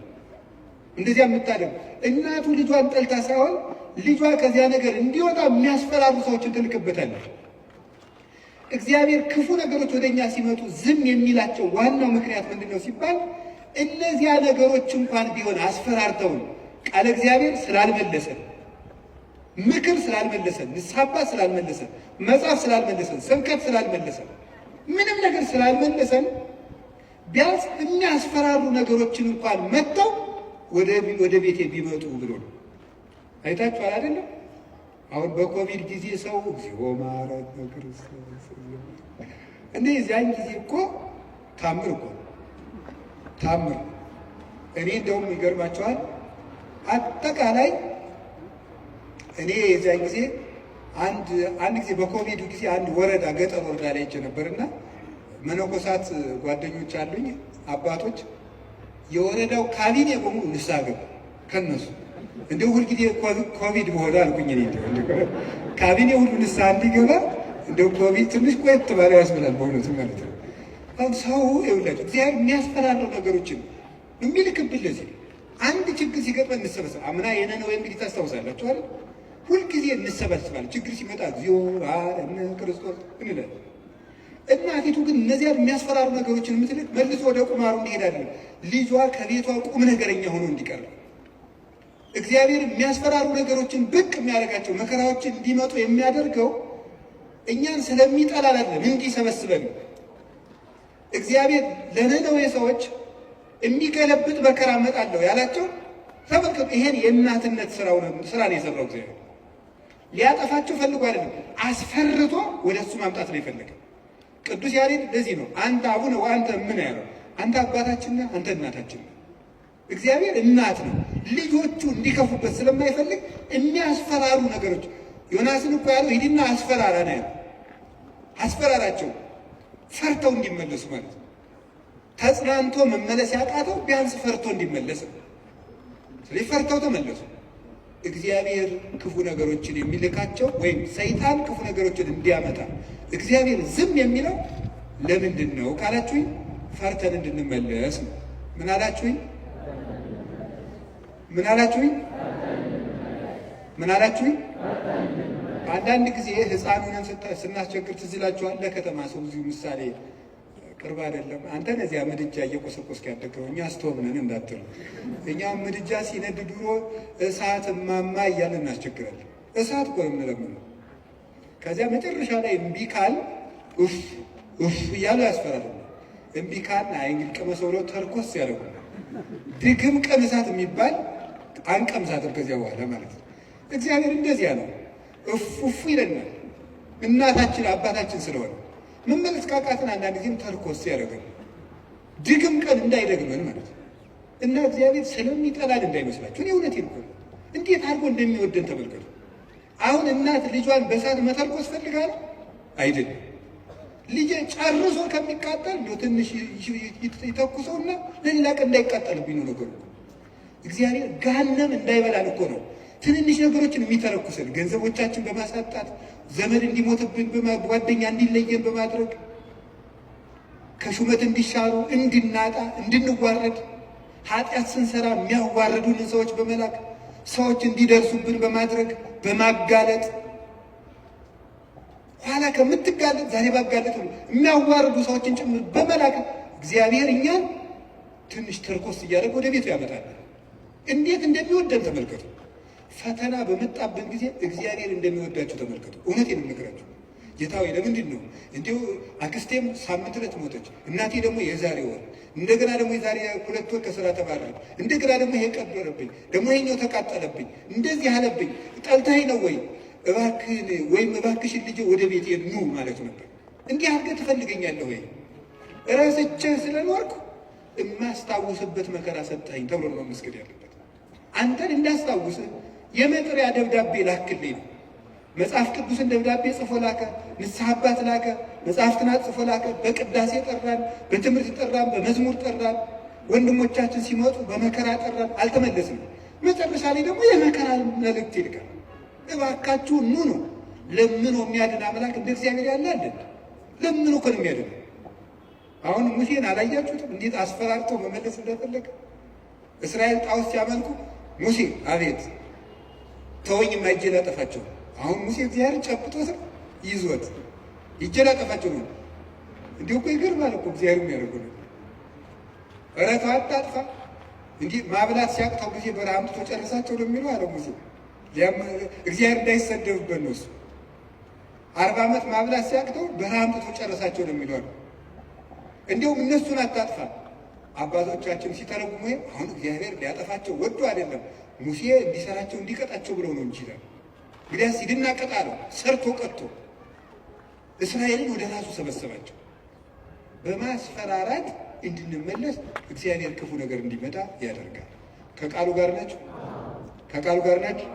እንደዚያ የምታደርግ እናቱ ልጇን ጠልታ ሳይሆን ልጇ ከዚያ ነገር እንዲወጣ የሚያስፈራሩ ሰዎችን ትልክበታለች። እግዚአብሔር ክፉ ነገሮች ወደ እኛ ሲመጡ ዝም የሚላቸው ዋናው ምክንያት ምንድን ነው ሲባል እነዚያ ነገሮች እንኳን ቢሆን አስፈራርተውን ቃለ እግዚአብሔር ስላልመለሰን፣ ምክር ስላልመለሰን፣ ንስሐ አባት ስላልመለሰን፣ መጽሐፍ ስላልመለሰን፣ ስብከት ስላልመለሰን፣ ምንም ነገር ስላልመለሰን ቢያንስ የሚያስፈራሩ ነገሮችን እንኳን መጥተው ወደ ቤቴ ቢመጡ ብሎ ነው። አይታችኋል አይደለም? አሁን በኮቪድ ጊዜ ሰው እግዚኦ መሐረነ ክርስቶስ እንዴ! እዚያን ጊዜ እኮ ታምር እኮ ታምር። እኔ እንደውም ይገርማቸዋል። አጠቃላይ እኔ የዚያን ጊዜ አንድ ጊዜ በኮቪድ ጊዜ አንድ ወረዳ ገጠር ወረዳ ላይ ሄጄ ነበርና መነኮሳት ጓደኞች አሉኝ አባቶች፣ የወረዳው ካቢኔ በሙሉ ንስሐ ገቡ። ከነሱ እንደው ሁልጊዜ ኮቪድ በሆነ አልኩኝ እኔ ካቢኔ ሁሉ ንስሐ እንዲገባ እንደው ኮቪድ ትንሽ ቆየት ባለ ያስብላል በእውነቱ ማለት ነው። ሰው ይኸውላችሁ እግዚአብሔር የሚያስፈራሩ ነገሮችን የሚልክብን ለዚህ አንድ ችግር ሲገጥመን እንሰበሰብ። አምና የነነዌ እንግዲህ ታስታውሳላችሁ አይደል? ሁልጊዜ እንሰበስባለን። ችግር ሲመጣ እግዚኦ አነ ክርስቶስ እንላለን። እናቲቱ ግን እነዚያ የሚያስፈራሩ ነገሮችን የምትልክ መልሶ ወደ ቁማሩ እንዲሄዳለን። ልጇ ከቤቷ ቁም ነገረኛ ሆኖ እንዲቀር እግዚአብሔር የሚያስፈራሩ ነገሮችን ብቅ የሚያደርጋቸው መከራዎችን እንዲመጡ የሚያደርገው እኛን ስለሚጠላል አይደለም፣ እንዲሰበስበን። እግዚአብሔር ለነነዌ ሰዎች የሚገለብጥ መከራ እመጣለሁ ያላቸው ተመልከቱ። ይሄን የእናትነት ስራ ነው የሰራው እግዚአብሔር። ሊያጠፋቸው ፈልጎ አይደለም፣ አስፈርቶ ወደ እሱ ማምጣት ነው የፈለገው። ቅዱስ ያሬድ ለዚህ ነው አንተ አቡነ ወአንተ ምን ያለው፣ አንተ አባታችንና አንተ እናታችን። እግዚአብሔር እናት ነው። ልጆቹ እንዲከፉበት ስለማይፈልግ የሚያስፈራሩ ነገሮች ዮናስን እኮ ያለው ሂድና አስፈራራ ነው ያለው። አስፈራራቸው ፈርተው እንዲመለሱ ማለት ነው። ተጽናንቶ መመለስ ያቃተው ቢያንስ ፈርቶ እንዲመለስ ነው። ስለዚህ ፈርተው ተመለሱ። እግዚአብሔር ክፉ ነገሮችን የሚልካቸው ወይም ሰይጣን ክፉ ነገሮችን እንዲያመጣ እግዚአብሔር ዝም የሚለው ለምንድን ነው ካላችሁኝ፣ ፈርተን እንድንመለስ ነው። ምን አላችሁኝ? ምን አላችሁኝ? ምን አላችሁኝ? አንዳንድ ጊዜ ሕፃን ሆነን ስናስቸግር ትዝ ይላችኋል። ለከተማ ሰው እዚሁ ምሳሌ ቅርብ አይደለም። አንተን እዚያ ምድጃ እየቆሰቆስክ ያደገው እኛ ስቶቭ ነን እንዳትሉ። እኛም ምድጃ ሲነድ ድሮ እሳት ማማ እያለን እናስቸግራለን። እሳት እኮ ነው የምንለምነው። ከዚያ መጨረሻ ላይ እምቢ ካል ኡፍ እያሉ ያስፈራሉ። እምቢ ካል አይ እንግዲህ ቀመሰው ብለው ተርኮስ ያደርጉ። ድግም ቀምሳት የሚባል አንቀምሳትም ከዚያ በኋላ ማለት ነው። እግዚአብሔር እንደዚያ ነው። እፉ ይለናል። እናታችን አባታችን ስለሆነ መመለስ ካቃትን አንዳንድ ጊዜም ተርኮስ ያደርገን ድግም ቀን እንዳይደግመን ማለት ነው። እና እግዚአብሔር ስለሚጠላን እንዳይመስላችሁ። እኔ እውነቴን እኮ ነው። እንዴት አድርጎ እንደሚወደን ተመልከቱ። አሁን እናት ልጇን በእሳት መተርኮስ ፈልጋል አይደለም። ልጄ ጨርሶ ከሚቃጠል እንደው ትንሽ ይተኩሰውና ለሌላ ቀን እንዳይቃጠልብኝ ነው ነገሩ። እግዚአብሔር ገሃነም እንዳይበላን እኮ ነው ትንንሽ ነገሮችን የሚተረኩሰን። ገንዘቦቻችን በማሳጣት ዘመድ እንዲሞትብን፣ ጓደኛ እንዲለየን በማድረግ ከሹመት እንዲሻሩ፣ እንድናጣ፣ እንድንዋረድ፣ ኃጢአት ስንሰራ የሚያዋርዱንን ሰዎች በመላክ ሰዎች እንዲደርሱብን በማድረግ በማጋለጥ ኋላ ከምትጋለጥ ዛሬ ባጋለጥ የሚያዋርዱ ሰዎችን ጭምር በመላክ እግዚአብሔር እኛን ትንሽ ተርኮስ እያደረገ ወደ ቤቱ ያመጣል። እንዴት እንደሚወደን ተመልከቱ። ፈተና በመጣብን ጊዜ እግዚአብሔር እንደሚወዳችሁ ተመልከቱ። እውነቴን የምነግራችሁ ጌታ ሆይ ለምንድን ነው እንዲሁ አክስቴም ሳምንት ዕለት ሞተች፣ እናቴ ደግሞ የዛሬ ወር፣ እንደገና ደግሞ የዛሬ 2 ወር ከስራ ተባረረ፣ እንደገና ደግሞ ይሄ ቀበረብኝ፣ ደግሞ ይሄኛው ተቃጠለብኝ፣ እንደዚህ አለብኝ፣ ጠልተኸኝ ነው ወይ እባክህን ወይም እባክሽን ልጄ ወደ ቤቴ ኑ ማለት ነበር። እንዲህ አድርገህ ትፈልገኛለህ ወይ? እረስቼህ ስለኖርኩ የማስታውስበት መከራ ሰጠኸኝ ተብሎ ነው መስገድ ያለበት። አንተን እንዳስታውስህ የመጥሪያ ደብዳቤ ላክልኝ ነው። መጽሐፍ ቅዱስን ደብዳቤ ጽፎ ላከ፣ ንስሐ አባት ላከ፣ መጽሐፍትን ጽፎ ላከ። በቅዳሴ ጠራን፣ በትምህርት ጠራን፣ በመዝሙር ጠራን። ወንድሞቻችን ሲመጡ በመከራ ጠራን፣ አልተመለስንም። መጨረሻ ላይ ደግሞ የመከራ መልእክት ይልካል። እባካችሁ ኑ ነው። ለምኖ የሚያድን አምላክ እንደ እግዚአብሔር ያለ አለ? ለምኖ እኮ ነው የሚያድን። አሁን ሙሴን አላያችሁትም? እንዴት አስፈራርቶ መመለስ እንደፈለገ። እስራኤል ጣዖት ሲያመልኩ ሙሴ አቤት ተወኝ እጄ ላጠፋቸው። አሁን ሙሴ እግዚአብሔርን ጨብጦ ስር ይዞት እጄ ላጠፋቸው ነው። እንዲሁ እኮ ይገርማል እኮ እግዚአብሔር የሚያደርገው ነው። ኧረ ተው አታጥፋ። እንዲህ ማብላት ሲያቅተው ጊዜ በረሃ አምጥቶ ጨርሳቸው ነው የሚለው አለ ሙሴ። እግዚአብሔር እንዳይሰደብበት ነው እሱ። 40 ዓመት ማብላት ሲያቅተው በረሃ አምጥቶ ጨርሳቸው ነው የሚለው። እንዲሁም እነሱን አታጥፋ። አባቶቻችን ሲተረጉሙ አሁን እግዚአብሔር ሊያጠፋቸው ወዶ አይደለም ሙሴ እንዲሰራቸው እንዲቀጣቸው ብለው ነው እንጂ ይላል። እንግዲያስ ሂድና ቀጣ ነው። ሰርቶ ቀጥቶ እስራኤልን ወደ ራሱ ሰበሰባቸው። በማስፈራራት እንድንመለስ እግዚአብሔር ክፉ ነገር እንዲመጣ ያደርጋል። ከቃሉ ጋር ናቸው። ከቃሉ ጋር ናቸው።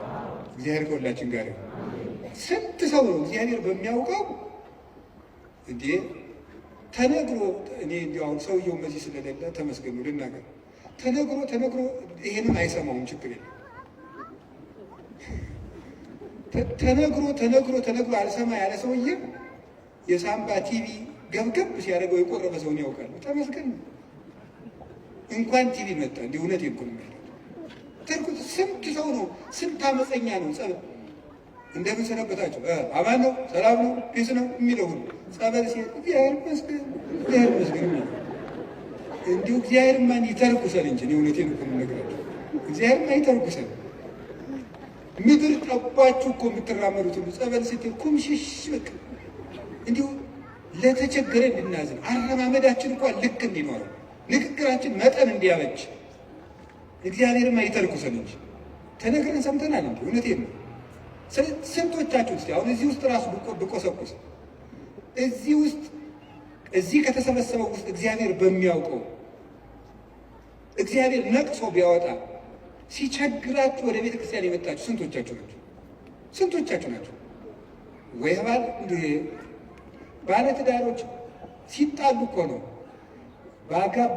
እግዚአብሔር ከሁላችን ጋር ነው። ስንት ሰው ነው እግዚአብሔር በሚያውቀው እንዴ ተነግሮ እኔ እንዲሁ አሁን ሰውየው መዚህ ስለሌለ ተመስገኑ ልናገር ተነግሮ ይሄንን አይሰማውም። ችግር የለም። ተነግሮ አልሰማ ያለ ሰውዬ የሳምባ ቲቪ ገብገብ ሲያደርገው የቆረበ ሰውን ያውቃል። ተመስገን እንኳን ቲቪ መጣ። እንዲህ እውነት ይኩን ስንት ሰው ነው፣ ስንት አመፀኛ ነው ጸበል እንደምን ሰነበታችሁ አማን ነው ሰላም ነው ፒስ ነው የሚለው ሁሉ ጸበል ሲሄድ እግዚአብሔር ይመስገን እግዚአብሔር ይመስገን ነው። እንዲሁ እግዚአብሔር ማን ይተርኩሰል እንጂ ነው። እውነቴን እኮ የምነግራችሁ እግዚአብሔር ማን ይተርኩሰል። ምድር ጠባችሁ እኮ የምትራመዱት ሁሉ ጸበል ስትል ኩምሽሽ በቃ እንዲሁ ለተቸገረ እንድናዝን አረማመዳችን እንኳን ልክ እንዲኖረው ንግግራችን መጠን እንዲያበጅ እግዚአብሔር ማን ይተርኩሰል እንጂ ተነግረን ሰምተናል። እንዴ እውነቴን ነው። ስንቶቻችሁ እስቲ አሁን እዚህ ውስጥ ራሱ ብቆሰቁስ እዚህ ውስጥ እዚህ ከተሰበሰበው ውስጥ እግዚአብሔር በሚያውቀው እግዚአብሔር ነቅሶ ቢያወጣ ሲቸግራችሁ ወደ ቤተ ክርስቲያን የመጣችሁ ስንቶቻችሁ ናችሁ? ስንቶቻችሁ ናችሁ? ወይ ባለ ትዳሮች ሲጣሉ እኮ ነው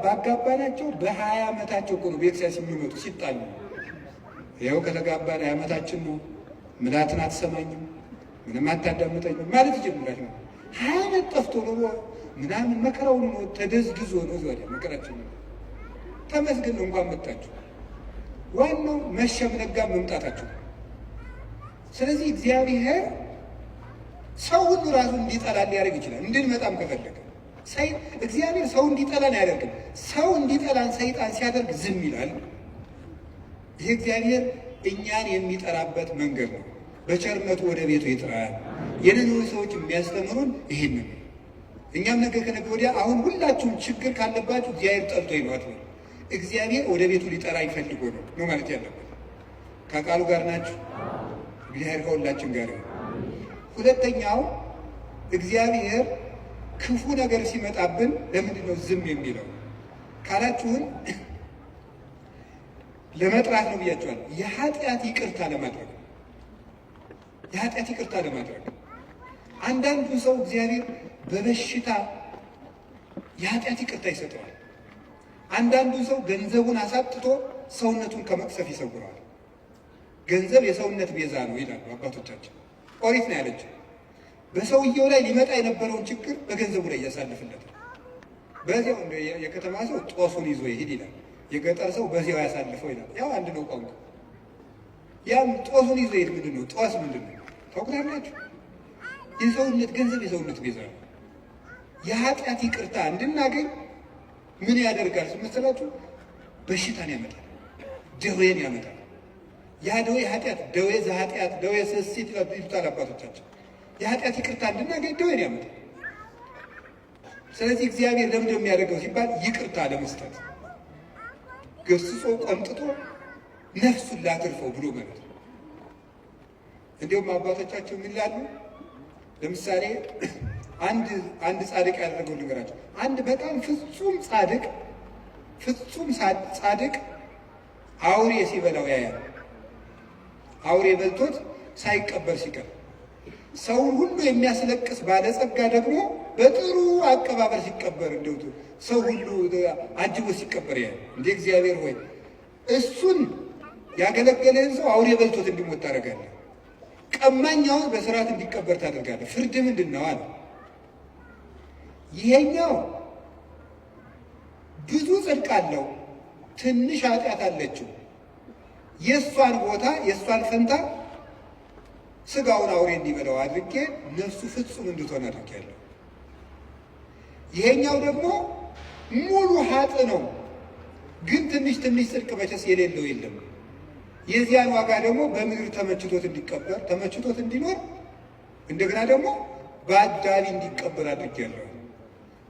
ባጋባናቸው በ20 ዓመታቸው እኮ ነው ቤተክርስቲያን የሚመጡ ሲጣሉ። ይኸው ከተጋባን 20 ዓመታችን ነው። ምላትን አትሰማኝም፣ ምንም አታዳምጠኝም ማለት ይጀምራል። 20 ዓመት ጠፍቶ ነው ምናምን መከራውን ነው ተደዝድዞ ነው ዛሬ መከራችን ነው። ተመስገን ነው እንኳን መጣችሁ። ዋናው መሸም ነጋ መምጣታችሁ። ስለዚህ እግዚአብሔር ሰው ሁሉ ራሱ እንዲጠላን ሊያደርግ ይችላል። እንድንመጣም ከፈለገ እግዚአብሔር ሰው እንዲጠላን አያደርግም። ሰው እንዲጠላን ሰይጣን ሲያደርግ ዝም ይላል። ይህ እግዚአብሔር እኛን የሚጠራበት መንገድ ነው። በቸርነቱ ወደ ቤቱ ይጥራል። የነነዌ ሰዎች የሚያስተምሩን ይህንን ነው። እኛም ነገ ከነገ ወዲያ አሁን ሁላችሁም ችግር ካለባችሁ እግዚአብሔር ጠልቶኝ ነው አትበሉ። እግዚአብሔር ወደ ቤቱ ሊጠራ ይፈልጎ ነው ማለት ያለበት። ከቃሉ ጋር ናችሁ። እግዚአብሔር ከሁላችን ጋር ነው። ሁለተኛው እግዚአብሔር ክፉ ነገር ሲመጣብን ለምንድን ነው ዝም የሚለው ካላችሁን ለመጥራት ነው ብያቸዋል። የኃጢአት ይቅርታ ለማድረግ የኃጢአት ይቅርታ ለማድረግ አንዳንዱ ሰው እግዚአብሔር በበሽታ የኃጢአት ይቅርታ ይሰጠዋል። አንዳንዱ ሰው ገንዘቡን አሳጥቶ ሰውነቱን ከመቅሰፍ ይሰውረዋል። ገንዘብ የሰውነት ቤዛ ነው ይላሉ አባቶቻችን። ኦሪት ነው ያለችው። በሰውየው ላይ ሊመጣ የነበረውን ችግር በገንዘቡ ላይ እያሳልፍለታል። በዚያው የከተማ ሰው ጦሱን ይዞ ይሄድ ይላል። የገጠር ሰው በዚያው ያሳልፈው ይላል። ያው አንድ ነው ቋንቋ። ያም ጦሱን ይዞ ይሄድ ምንድን ነው? ጦስ ምንድን ነው ታውቁታላችሁ? የሰውነት ገንዘብ የሰውነት ቤዛ ነው። የኃጢአት ይቅርታ እንድናገኝ ምን ያደርጋል መሰላችሁ? በሽታን ያመጣል፣ ደዌን ያመጣል። ያ ደዌ ኃጢአት፣ ደዌ ዘኃጢአት፣ ደዌ ስስት ይሉታል አባቶቻችን። የኃጢአት ይቅርታ እንድናገኝ ደዌን ያመጣል። ስለዚህ እግዚአብሔር ለምንድን ነው የሚያደርገው ሲባል ይቅርታ ለመስጠት ገስጾ ቆንጥጦ ነፍሱን ላትርፈው ብሎ ማለት ነው። እንዲሁም አባቶቻቸው ምን ይላሉ? ለምሳሌ አንድ ጻድቅ ያደረገው ልንገራቸው። አንድ በጣም ፍጹም ጻድቅ አውሬ ሲበላው ያያል። አውሬ በልቶት ሳይቀበር ሲቀር፣ ሰውን ሁሉ የሚያስለቅስ ባለጸጋ ደግሞ በጥሩ አቀባበል ሲቀበር፣ እንደው ሰው ሁሉ አጅቦ ሲቀበር ያያል። እንደ እግዚአብሔር ሆይ እሱን ያገለገለህን ሰው አውሬ በልቶት እንዲሞት ታደርጋለህ፣ ቀማኛውን በስርዓት እንዲቀበር ታደርጋለህ። ፍርድ ምንድን ነው አለ። ይሄኛው ብዙ ጽድቅ አለው፣ ትንሽ ኃጢአት አለችው። የእሷን ቦታ የእሷን ፈንታ ስጋውን አውሬ እንዲበላው አድርጌ ነፍሱ ፍጹም እንድትሆን አድርጌያለሁ። ይሄኛው ደግሞ ሙሉ ሀጥ ነው፣ ግን ትንሽ ጽድቅ መቼስ የሌለው የለም። የዚያን ዋጋ ደግሞ በምድር ተመችቶት እንዲቀበር ተመችቶት እንዲኖር እንደገና ደግሞ በአዳቢ እንዲቀበር አድርጌያለሁ።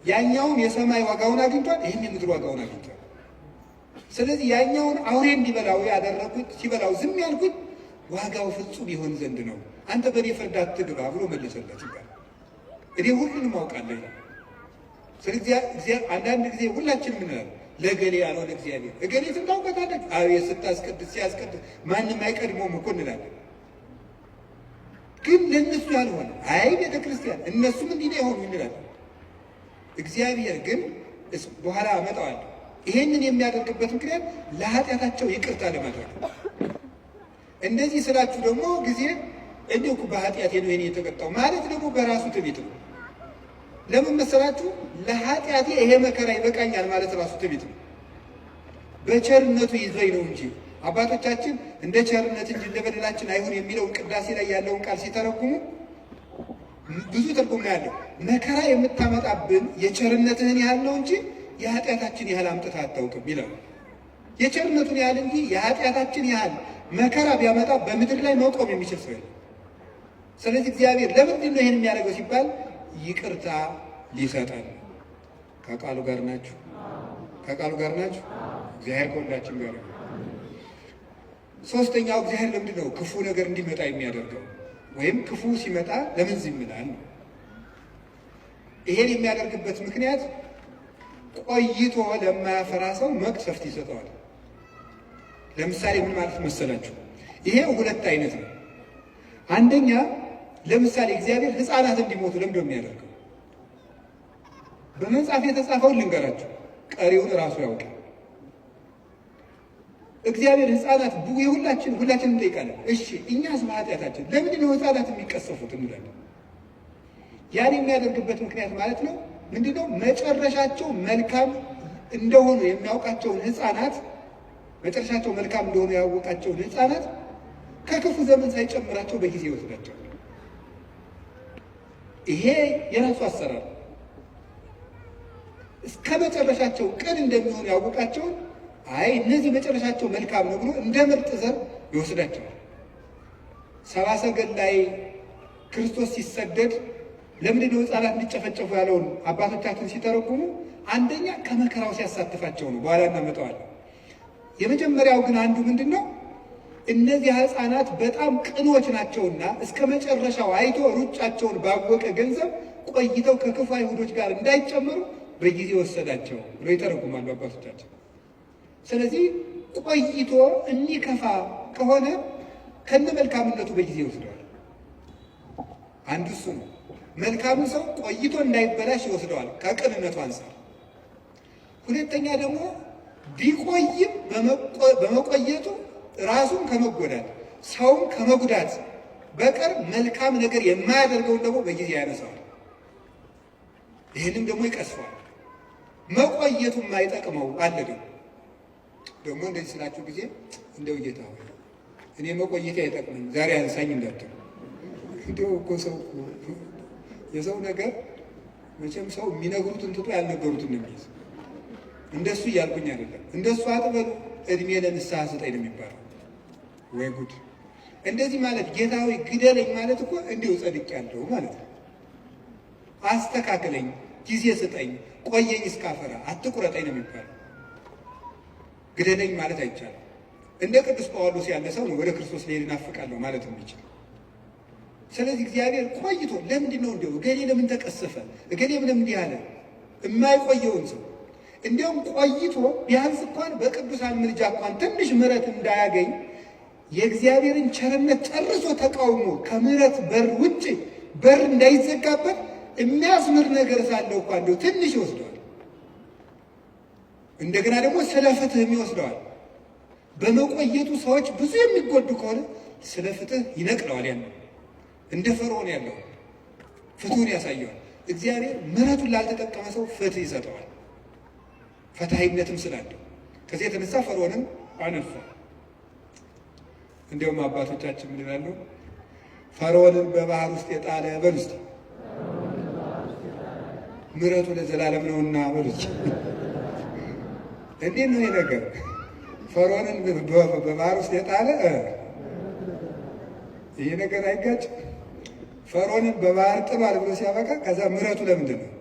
ያኛውን የሰማይ ዋጋውን አግኝቷል፣ ይህን የምድር ዋጋውን አግኝቷል። ስለዚህ ያኛውን አውሬ እንዲበላው ያደረጉት ሲበላው ዝም ያልኩት ዋጋው ፍጹም ይሆን ዘንድ ነው። አንተ በእኔ ፍርድ አትግባ ብሎ መለሰለት ይባላል። እኔ ሁሉንም አውቃለሁ። ስለዚህ አንዳንድ ጊዜ ሁላችንም እንላለን ለገሌ ያልሆነ እግዚአብሔር እገሌ ትታውቀታለች። አቤት ስታስቀድስ ሲያስቀድስ ማንም አይቀድመውም እኮ እንላለን። ግን ለእነሱ ያልሆነ አይ ቤተ ክርስቲያን እነሱም እንዲህ ነው የሆኑ እንላለን። እግዚአብሔር ግን በኋላ አመጣዋለሁ። ይሄንን የሚያደርግበት ምክንያት ለኃጢአታቸው ይቅርታ ለማድረግ ነው። እንደዚህ ስላችሁ ደግሞ ጊዜ እንዲሁ በኃጢአቴ ነው የኔ የተቀጣው ማለት ደግሞ በራሱ ትዕቢት ነው። ለምን መሰላችሁ? ለኃጢአቴ ይሄ መከራ ይበቃኛል ማለት ራሱ ትዕቢት ነው። በቸርነቱ ይዞኝ ነው እንጂ አባቶቻችን እንደ ቸርነት እንጂ እንደ በደላችን አይሁን የሚለውን ቅዳሴ ላይ ያለውን ቃል ሲተረጉሙ ብዙ ትርጉም ነው ያለው። መከራ የምታመጣብን የቸርነትህን ያህል ነው እንጂ የኃጢአታችን ያህል አምጥተህ አታውቅም ይላል። የቸርነቱን ያህል እንጂ የኃጢአታችን ያህል መከራ ቢያመጣ በምድር ላይ መቆም የሚችል ሰው የለም። ስለዚህ እግዚአብሔር ለምንድን ነው ይህን የሚያደርገው ሲባል ይቅርታ ሊሰጠን። ከቃሉ ጋር ናችሁ? ከቃሉ ጋር ናችሁ? እግዚአብሔር ከሁላችን ጋር ነው። ሶስተኛው እግዚአብሔር ለምንድን ነው ክፉ ነገር እንዲመጣ የሚያደርገው? ወይም ክፉ ሲመጣ ለምን ዝም ይላል? ይሄን የሚያደርግበት ምክንያት ቆይቶ ለማያፈራ ሰው መቅሰፍት ይሰጠዋል። ለምሳሌ ምን ማለት መሰላችሁ? ይሄ ሁለት አይነት ነው። አንደኛ ለምሳሌ እግዚአብሔር ሕፃናት እንዲሞቱ ለምንድን ነው የሚያደርገው? በመጽሐፍ የተጻፈውን ልንገራችሁ፣ ቀሪውን እራሱ ያውቃል። እግዚአብሔር ሕፃናት ሁላችንም እንጠይቃለን። እሺ እኛስ በኃጢአታችን ለምንድን ነው ሕፃናት የሚቀሰፉት እንላለን። ያን የሚያደርግበት ምክንያት ማለት ነው ምንድነው? መጨረሻቸው መልካም እንደሆኑ የሚያውቃቸውን ሕፃናት መጨረሻቸው መልካም እንደሆኑ ያወቃቸውን ሕፃናት ከክፉ ዘመን ሳይጨምራቸው በጊዜ ይወስዳቸዋል። ይሄ የራሱ አሰራር እስከ መጨረሻቸው ቅን እንደሚሆኑ ያወቃቸውን እነዚህ መጨረሻቸው መልካም ነው ብሎ እንደ ምርጥ ዘር ይወስዳቸዋል። ሰብአ ሰገል ላይ ክርስቶስ ሲሰደድ ለምንድን ነው ሕፃናት እንዲጨፈጨፉ ያለውን አባቶቻችን ሲተረጉሙ አንደኛ ከመከራው ሲያሳትፋቸው ነው። በኋላ እናመጣዋለን። የመጀመሪያው ግን አንዱ ምንድን ነው? እነዚህ ሕፃናት በጣም ቅኖች ናቸውና እስከ መጨረሻው አይቶ ሩጫቸውን ባወቀ ገንዘብ ቆይተው ከክፉ አይሁዶች ጋር እንዳይጨመሩ በጊዜ ወሰዳቸው ብሎ ይተረጉማሉ አባቶቻችን። ስለዚህ ቆይቶ የሚከፋ ከሆነ ከነ መልካምነቱ በጊዜ ይወስደዋል። አንዱ እሱ ነው። መልካሙን ሰው ቆይቶ እንዳይበላሽ ይወስደዋል ከቅንነቱ አንፃር። ሁለተኛ ደግሞ ቢቆይም በመቆየቱ ራሱን ከመጎዳት ሰውም ከመጉዳት በቀር መልካም ነገር የማያደርገውን ደግሞ በጊዜ ያነሳዋል። ይህንም ደግሞ ይቀስፈዋል። መቆየቱ የማይጠቅመው አለ ደግሞ እንደዚህ ስላችሁ ጊዜ እንደው ጌታ ሆይ እኔ መቆየቴ አይጠቅመኝ ዛሬ አንሳኝ እንዳትሉ። እንደው እኮ ሰው የሰው ነገር መቼም ሰው የሚነግሩትን ትቶ ያልነገሩትን ነው የሚይዝ። እንደሱ እያልኩኝ አይደለም። እንደሱ አጥበሉ እድሜ ለንስሐ ስጠኝ ነው የሚባለው። ወይ ጉድ! እንደዚህ ማለት ጌታ ሆይ ግደለኝ ማለት እኮ እንዲሁ ጸድቄያለሁ ማለት ነው። አስተካክለኝ፣ ጊዜ ስጠኝ፣ ቆየኝ እስካፈራ፣ አትቁረጠኝ ነው የሚባለው። ግደለኝ ማለት አይቻልም። እንደ ቅዱስ ጳውሎስ ያለ ሰው ነው ወደ ክርስቶስ ሊሄድ እናፍቃለሁ ማለት የሚችል። ስለዚህ እግዚአብሔር ቆይቶ ለምንድን ነው እንደው እገሌ ለምን ተቀሰፈ እገሌ ለምን እንዲህ አለ የማይቆየውን ሰው እንዲያውም ቆይቶ ቢያንስ እንኳን በቅዱሳን ምልጃ እንኳን ትንሽ ምሕረት እንዳያገኝ የእግዚአብሔርን ቸርነት ጨርሶ ተቃውሞ ከምሕረት በር ውጭ በር እንዳይዘጋበት የሚያስምር ነገር ሳለው እንኳን እንደው ትንሽ ይወስደዋል። እንደገና ደግሞ ስለ ፍትህም ይወስደዋል። በመቆየቱ ሰዎች ብዙ የሚጎዱ ከሆነ ስለ ፍትህ ይነቅለዋል። ያለው እንደ ፈርዖን ያለው ፍትሁን ያሳየዋል። እግዚአብሔር ምሕረቱን ላልተጠቀመ ሰው ፍትህ ይሰጠዋል። ፈታሂነትም ስላለው ከዚህ የተነሳ ፈርዖንን አነሳ። እንዲያውም አባቶቻችን ምን ይላሉ? ፈርዖንን በባህር ውስጥ የጣለ በሉስቲ ምሕረቱ ለዘላለም ነውና በሉት። እንዴት ነው ይሄ ነገር? ፈርዖንን በባህር ውስጥ የጣለ ይሄ ነገር አይጋጭ? ፈርዖንን በባህር ጥሏል ብሎ ሲያበቃ ከዛ ምሕረቱ ለምንድን ነው?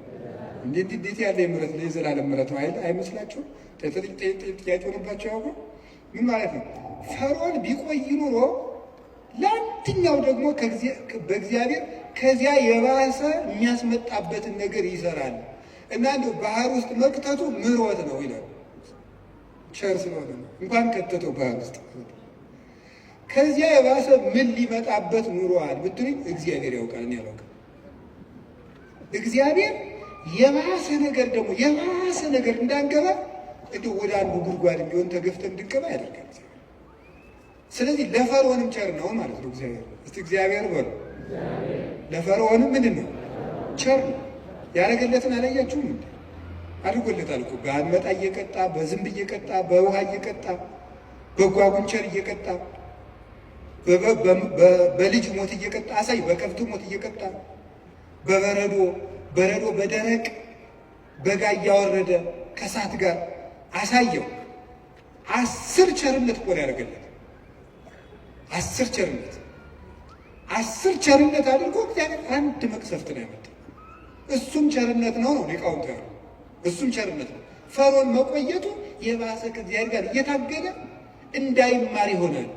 እንዴት ያለ ምሕረት ነው? የዘላለም ምሕረት ነው አይመስላችሁም? ጥያቄ ሆኖባቸው ያውቁ ምን ማለት ነው? ፈርዖን ቢቆይ ኑሮ ለአንደኛው ደግሞ በእግዚአብሔር ከዚያ የባሰ የሚያስመጣበትን ነገር ይሰራል እና እንደው ባህር ውስጥ መክተቱ ምሕረት ነው ይላል። ቸር ስለሆነ ነው እንኳን ከተተው ባህር ውስጥ። ከዚያ የባሰ ምን ሊመጣበት ኑሮዋል ብትሉኝ እግዚአብሔር ያውቃል፣ እኔ አላውቅም። እግዚአብሔር የባሰ ነገር ደግሞ የባሰ ነገር እንዳንገባ እንደው ወደ አንዱ ጉድጓድ ቢሆን ተገፍተን እንድንገባ ያደርጋል። ስለዚህ ለፈርዖንም ቸር ነው ማለት ነው እግዚአብሔር። እስቲ እግዚአብሔር በሉ። ለፈርዖንም ምንድን ነው? ቸር ነው። ያደረገለትን አላያችሁም እንዴ? አድርጎለታል እኮ በአንበጣ እየቀጣ በዝንብ እየቀጣ በውሃ እየቀጣ በጓጉንቸር እየቀጣ በልጅ ሞት እየቀጣ አሳይ፣ በከብት ሞት እየቀጣ በረዶ በደረቅ በጋ እያወረደ ከእሳት ጋር አሳየው። 10 ቸርነት እኮ ነው ያደረገለት። 10 ቸርነት አድርጎ እግዚአብሔር አንድ መቅሰፍት ነው ያመጣው። እሱም ቸርነት ነው ሊቃውንት ያሉ። እሱም ቸርነት ነው። ፈርዖን መቆየቱ የባሰ ከእግዚአብሔር ጋር እየታገለ እንዳይማር ይሆናል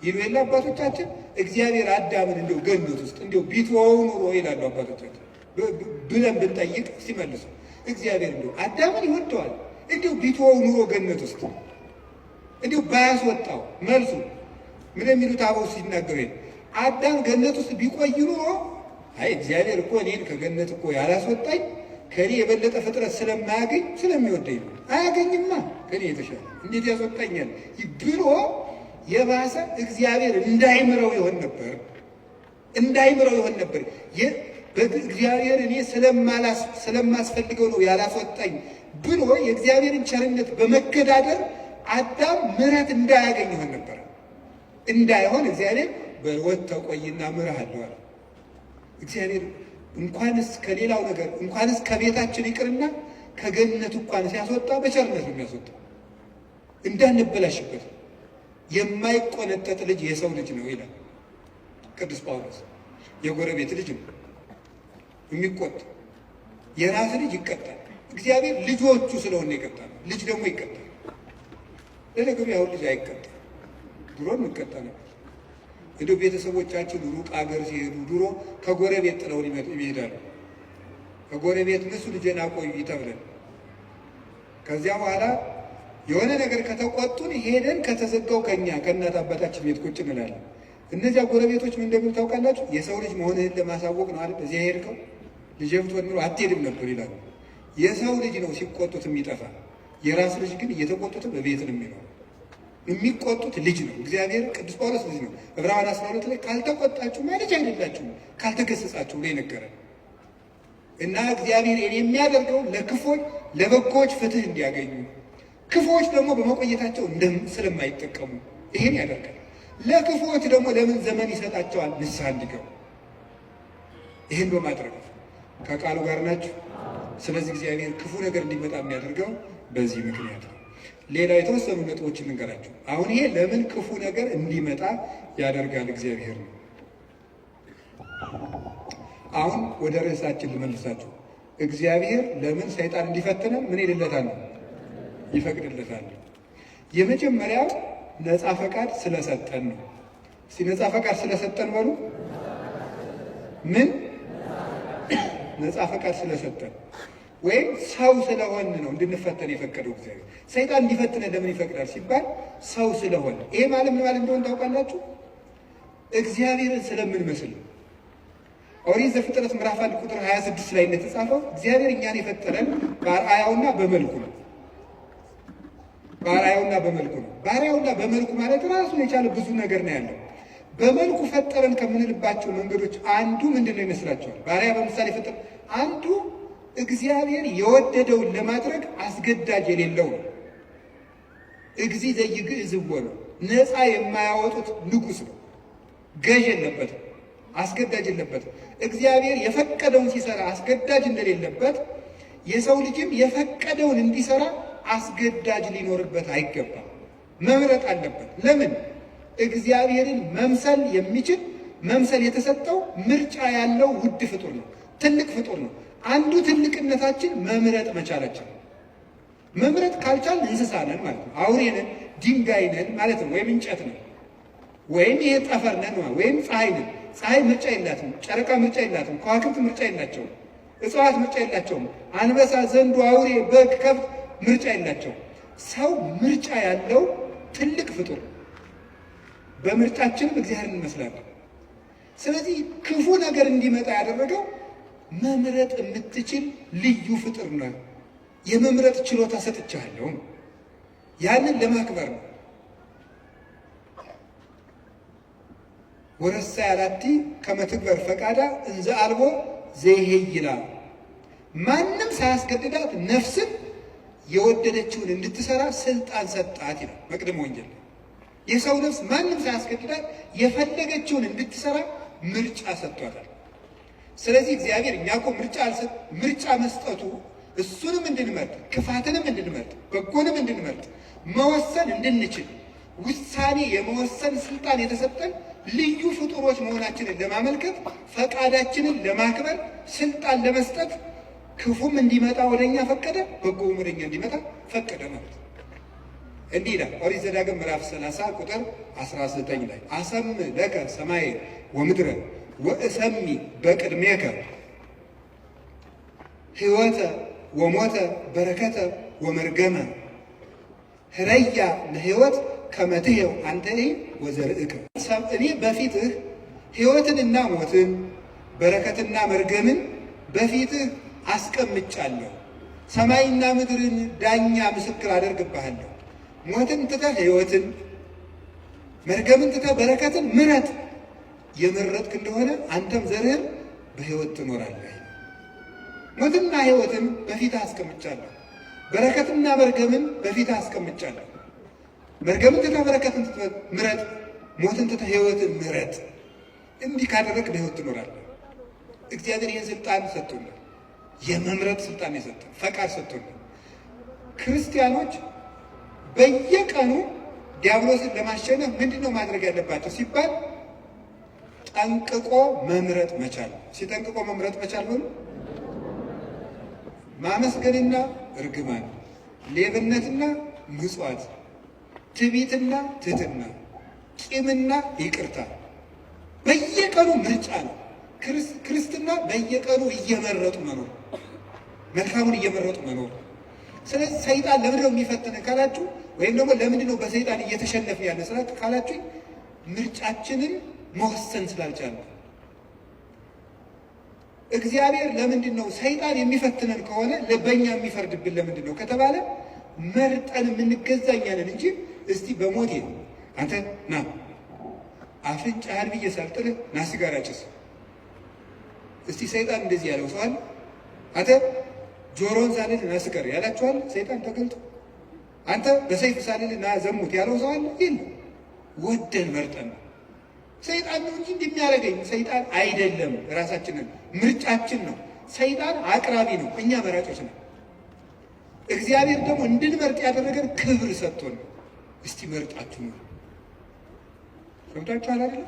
ይሉ የለ አባቶቻችን። እግዚአብሔር አዳምን እንዲያው ገነት ውስጥ እንዲያው ቢተወው ኑሮ ይላሉ አባቶቻችን ብለን ብንጠይቅ ሲመልሱ እግዚአብሔር እንዲያው አዳምን ይወደዋል፣ እንዲያው ቢተወው ኑሮ ገነት ውስጥ እንዲያው ባያስወጣው። መልሱ ምን የሚሉት አበው ሲናገሩ አዳም ገነት ውስጥ ቢቆይ ኑሮ አይ እግዚአብሔር እኮ እኔን ከገነት እኮ ያላስወጣኝ ከኔ የበለጠ ፍጥረት ስለማያገኝ ስለሚወደኝ ነው። አያገኝማ፣ ከኔ የተሻለ እንዴት ያስወጣኛል ብሎ የባሰ እግዚአብሔር እንዳይምረው ይሆን ነበር። እግዚአብሔር እኔ ስለማስፈልገው ነው ያላስወጣኝ ብሎ የእግዚአብሔርን ቸርነት በመገዳደር አዳም ምሕረት እንዳያገኝ ይሆን ነበር። እንዳይሆን እግዚአብሔር በሕይወት ተቆይና ምርሃለሁ አለ። እግዚአብሔር እንኳንስ ከሌላው ነገር እንኳንስ ከቤታችን ይቅርና ከገነት እንኳን ሲያስወጣ በቸርነት ነው የሚያስወጣ፣ እንዳንበላሽበት። የማይቆነጠጥ ልጅ የሰው ልጅ ነው ይላል ቅዱስ ጳውሎስ። የጎረቤት ልጅ ነው የሚቆጥ፣ የራስ ልጅ ይቀጣል። እግዚአብሔር ልጆቹ ስለሆነ ይቀጣል። ልጅ ደግሞ ይቀጣል። ለነገሩ ያው ልጅ አይቀጣም፣ ድሮም ይቀጣ ነበር። እንደው ቤተሰቦቻችን ሩቅ አገር ሲሄዱ ድሮ ከጎረቤት ጥለውን ይሄዳሉ። ከጎረቤት ንሱ ልጄን አቆዩ ተብለን ከዚያ በኋላ የሆነ ነገር ከተቆጡን ሄደን ከተዘጋው ከእናት አባታችን ቤት ቁጭ እንላለን። እነዚያ ጎረቤቶች ምን እንደሚሉ ታውቃላችሁ? የሰው ልጅ መሆንህን ለማሳወቅ ነው አይደል እዚያ ሄድከው፣ ልጄ ብትሆን ኑሮ አትሄድም ነበር ይላሉ። የሰው ልጅ ነው ሲቆጡት የሚጠፋ፣ የራስ ልጅ ግን እየተቆጡት በቤት ነው የሚኖር። የሚቆጡት ልጅ ነው። እግዚአብሔር ቅዱስ ጳውሎስ ልጅ ነው። ዕብራውያን 12 ላይ ካልተቆጣችሁ ማለት አይደላችሁም ካልተገሰጻችሁ ብሎ የነገረን እና እግዚአብሔር የሚያደርገው ለክፎች ለበጎች ፍትህ እንዲያገኙ፣ ክፎች ደግሞ በመቆየታቸው ስለማይጠቀሙ ይሄን ያደርጋል። ለክፎች ደግሞ ለምን ዘመን ይሰጣቸዋል? ንስሐ እንዲገቡ። ይህን በማድረግ ከቃሉ ጋር ናችሁ። ስለዚህ እግዚአብሔር ክፉ ነገር እንዲመጣ የሚያደርገው በዚህ ምክንያት ነው። ሌላ የተወሰኑ ነጥቦችን ልንገራችሁ። አሁን ይሄ ለምን ክፉ ነገር እንዲመጣ ያደርጋል እግዚአብሔር ነው። አሁን ወደ ርዕሳችን ልመልሳችሁ። እግዚአብሔር ለምን ሰይጣን እንዲፈትነን ምን ይልለታል? ይፈቅድለታል። የመጀመሪያው ነፃ ፈቃድ ስለሰጠን ነው። እስቲ ነፃ ፈቃድ ስለሰጠን በሉ። ምን ነፃ ፈቃድ ስለሰጠን ወይም ሰው ስለሆን ነው እንድንፈተን የፈቀደው እግዚአብሔር። ሰይጣን እንዲፈትነን ለምን ይፈቅዳል ሲባል ሰው ስለሆን። ይሄ ማለት ምን ማለት እንደሆነ ታውቃላችሁ? እግዚአብሔርን ስለምንመስል። ኦሪት ዘፍጥረት ምዕራፍ 1 ቁጥር 26 ላይ እንደተጻፈው እግዚአብሔር እኛን የፈጠረን በአርአያውና በመልኩ ነው። በአርአያውና በመልኩ ነው። በአርአያውና በመልኩ ማለት ራሱን የቻለ ብዙ ነገር ነው ያለው። በመልኩ ፈጠረን ከምንልባቸው መንገዶች አንዱ ምንድን ነው ይመስላችኋል? በአርአያ በምሳሌ ፈጠረን አንዱ እግዚአብሔር የወደደውን ለማድረግ አስገዳጅ የሌለው ነው። እግዚ ዘይግዕዝዎ ነው። ነፃ የማያወጡት ንጉሥ ነው። ገዥ የለበትም፣ አስገዳጅ የለበትም። እግዚአብሔር የፈቀደውን ሲሰራ አስገዳጅ እንደሌለበት የሰው ልጅም የፈቀደውን እንዲሰራ አስገዳጅ ሊኖርበት አይገባም። መምረጥ አለበት። ለምን? እግዚአብሔርን መምሰል የሚችል መምሰል የተሰጠው ምርጫ ያለው ውድ ፍጡር ነው። ትልቅ ፍጡር ነው። አንዱ ትልቅነታችን መምረጥ መቻላችን። መምረጥ ካልቻል እንስሳ ነን ማለት ነው። አውሬ ነን፣ ድንጋይ ነን ማለት ነው። ወይም እንጨት ነን፣ ወይም ይሄ ጠፈር ነን፣ ወይም ፀሐይ ነን። ፀሐይ ምርጫ የላትም። ጨረቃ ምርጫ የላትም። ከዋክብት ምርጫ የላቸውም። እጽዋት ምርጫ የላቸውም። አንበሳ፣ ዘንዶ፣ አውሬ፣ በግ፣ ከብት ምርጫ የላቸውም። ሰው ምርጫ ያለው ትልቅ ፍጡር። በምርጫችንም እግዚአብሔርን እንመስላለን። ስለዚህ ክፉ ነገር እንዲመጣ ያደረገው መምረጥ የምትችል ልዩ ፍጡር ነው። የመምረጥ ችሎታ ሰጥቻለሁ። ያንን ለማክበር ነው። ወረሳ ያላቲ ከመትግበር ፈቃዳ እንዘ አልቦ ዘይሄይላ ማንም ሳያስገድዳት ነፍስን የወደደችውን እንድትሰራ ስልጣን ሰጣት ይላል መቅደም ወንጌል። የሰው ነፍስ ማንም ሳያስገድዳት የፈለገችውን እንድትሰራ ምርጫ ሰጥቷታል። ስለዚህ እግዚአብሔር እኛ እኮ ምርጫ መስጠቱ እሱንም እንድንመርጥ ክፋትንም እንድንመርጥ በጎንም እንድንመርጥ መወሰን እንድንችል ውሳኔ የመወሰን ስልጣን የተሰጠን ልዩ ፍጡሮች መሆናችንን ለማመልከት ፈቃዳችንን ለማክበር ስልጣን ለመስጠት ክፉም እንዲመጣ ወደኛ ፈቀደ፣ በጎም ወደኛ እንዲመጣ ፈቀደ ማለት ነው። እንዲህ ይላል ኦሪት ዘዳግም ምዕራፍ 30 ቁጥር 19 ላይ አሰም ለከ ሰማየ ወምድረ ወእሰሚ በቅድሜከ ሕይወተ ወሞተ በረከተ ወመርገመ ህረያ ለሕይወት ከመትየው አንተ ወዘርእከ። እኔ በፊትህ ሕይወትንና ሞትን በረከትና መርገምን በፊትህ አስቀምጫለሁ። ሰማይና ምድርን ዳኛ ምስክር አደርግብሃለሁ። ሞትን ትተህ ሕይወትን፣ መርገምን ትተህ በረከትን ምረጥ። የመረጥክ እንደሆነ አንተም ዘርህን በሕይወት ትኖራለህ። ሞትና ሕይወትን በፊትህ አስቀምጫለሁ። በረከትና መርገምን በፊትህ አስቀምጫለሁ። መርገምን ትተህ በረከትን ምረጥ። ሞትን ትተህ ሕይወትን ምረጥ። እንዲህ ካደረግ በሕይወት ትኖራለህ። እግዚአብሔር ይህን ስልጣን ሰጥቶናል። የመምረጥ ስልጣን የሰጠን ፈቃድ ሰጥቶናል። ክርስቲያኖች በየቀኑ ዲያብሎስን ለማሸነፍ ምንድን ነው ማድረግ ያለባቸው ሲባል ጠንቅቆ መምረጥ መቻል። ሲጠንቅቆ መምረጥ መቻል ሆኖ ማመስገንና እርግማን፣ ሌብነትና ምጽዋት፣ ትዕቢትና ትሕትና፣ ቂምና ይቅርታ በየቀኑ ምርጫ ነው። ክርስትና በየቀኑ እየመረጡ መኖር፣ መልካሙን እየመረጡ መኖር። ስለዚህ ሰይጣን ለምንድን ነው የሚፈትን ካላችሁ፣ ወይም ደግሞ ለምንድን ነው በሰይጣን እየተሸነፍን ያለ ስላችሁ ካላችሁ፣ ምርጫችንን መወሰን ስላልቻለ። እግዚአብሔር ለምንድን ነው ሰይጣን የሚፈትነን ከሆነ በእኛ የሚፈርድብን ለምንድን ነው ከተባለ መርጠን የምንገዛኛ ነን እንጂ እስቲ በሞቴ አንተ ና አፍንጫህን ብዬ ሳልጥልህ ና ሲጋራ ጭስ። እስቲ ሰይጣን እንደዚህ ያለው ሰው አለ? አንተ ጆሮን ሳልል ና ስከር ያላችኋል? ሰይጣን ተገልጦ አንተ በሰይፍ ሳልል ና ዘሙት ያለው ሰው አለ? ይል ወደን መርጠን ነው። ሰይጣን ነው እንጂ እንደሚያደርገኝ ሰይጣን አይደለም። ራሳችንን ምርጫችን ነው። ሰይጣን አቅራቢ ነው፣ እኛ መራጮች ነው። እግዚአብሔር ደግሞ እንድንመርጥ ያደረገን ክብር ሰጥቶን ነው። እስቲ መርጣችሁ ነው። ሰምታችኋል አይደል?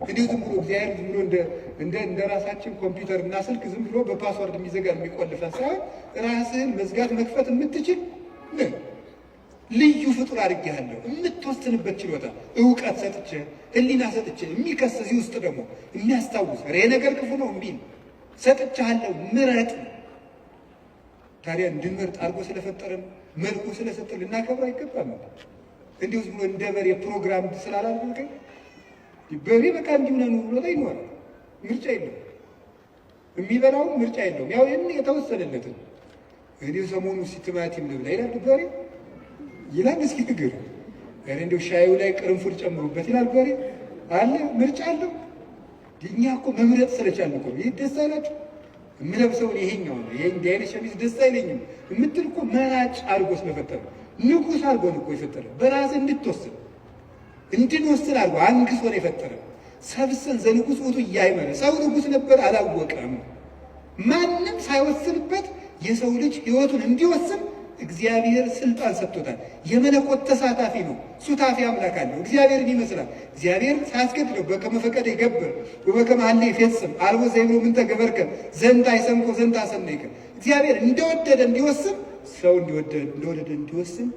እንዲሁ ዝም ብሎ እግዚአብሔር ዝም ብሎ እንደ ራሳችን ኮምፒውተር እና ስልክ ዝም ብሎ በፓስወርድ የሚዘጋ የሚቆልፈን ሳይሆን ራስህን መዝጋት መክፈት የምትችል ልዩ ፍጡር አድርጌሃለሁ። የምትወስንበት ችሎታ እውቀት ሰጥቼ ሕሊና ሰጥቼ የሚከስ እዚህ ውስጥ ደግሞ የሚያስታውስ ይሄ ነገር ክፉ ነው እምቢ ሰጥቼሃለሁ፣ ምረጥ። ታዲያ እንድንመርጥ አድርጎ ስለፈጠረን መልኩ ስለሰጠን ልናከብር አይገባም? እንዲሁ ዝም ብሎ እንደ በሬ ፕሮግራም ስላላደረገኝ በሬ በቃ እንዲሁ ነው ብሎ ላይ ይኖራል። ምርጫ የለውም፣ የሚበላውም ምርጫ የለውም። ያው የተወሰነለትን እንዲሁ ሰሞኑ ቲማቲም ልብላ ይላል በሬ ይላል። እስኪ ንገር እንዲሁ ሻዩ ላይ ቅርንፉድ ጨምሩበት ይላል በሬ አለ። ምርጫ አለው። እኛ እኮ መምረጥ ስለቻልን እኮ ይህ ደስ አይላችሁ? የምለብሰውን ይሄኛው ነው ይሄ እንዲህ አይነት ሸሚዝ ደስ አይለኝም የምትል እኮ መራጭ አድርጎ ስለፈጠረ ንጉሥ አድርጎን እኮ የፈጠረ በራስህ እንድትወስን እንድንወስን አድርጎ አንግሶ ነው የፈጠረ። ሰብስን ዘንጉሥ ውእቱ እያይመረ ሰው ንጉሥ ነበር አላወቀም። ማንም ሳይወስንበት የሰው ልጅ ሕይወቱን እንዲወስን እግዚአብሔር ስልጣን ሰጥቶታል። የመለኮት ተሳታፊ ነው። ሱታፊ አምላክ አለው። እግዚአብሔርን ይመስላል። እግዚአብሔር ሳያስገድደው በከመ ፈቀደ ይገብር ወበከመ ሀለ ይፈጽም አልቦ ዘይብሎ ምንተ ገበርከ ዘንተ አይሰምኮ ዘንተ አሰነይከ። እግዚአብሔር እንደወደደ እንዲወስን ሰው እንደወደደ እንዲወስን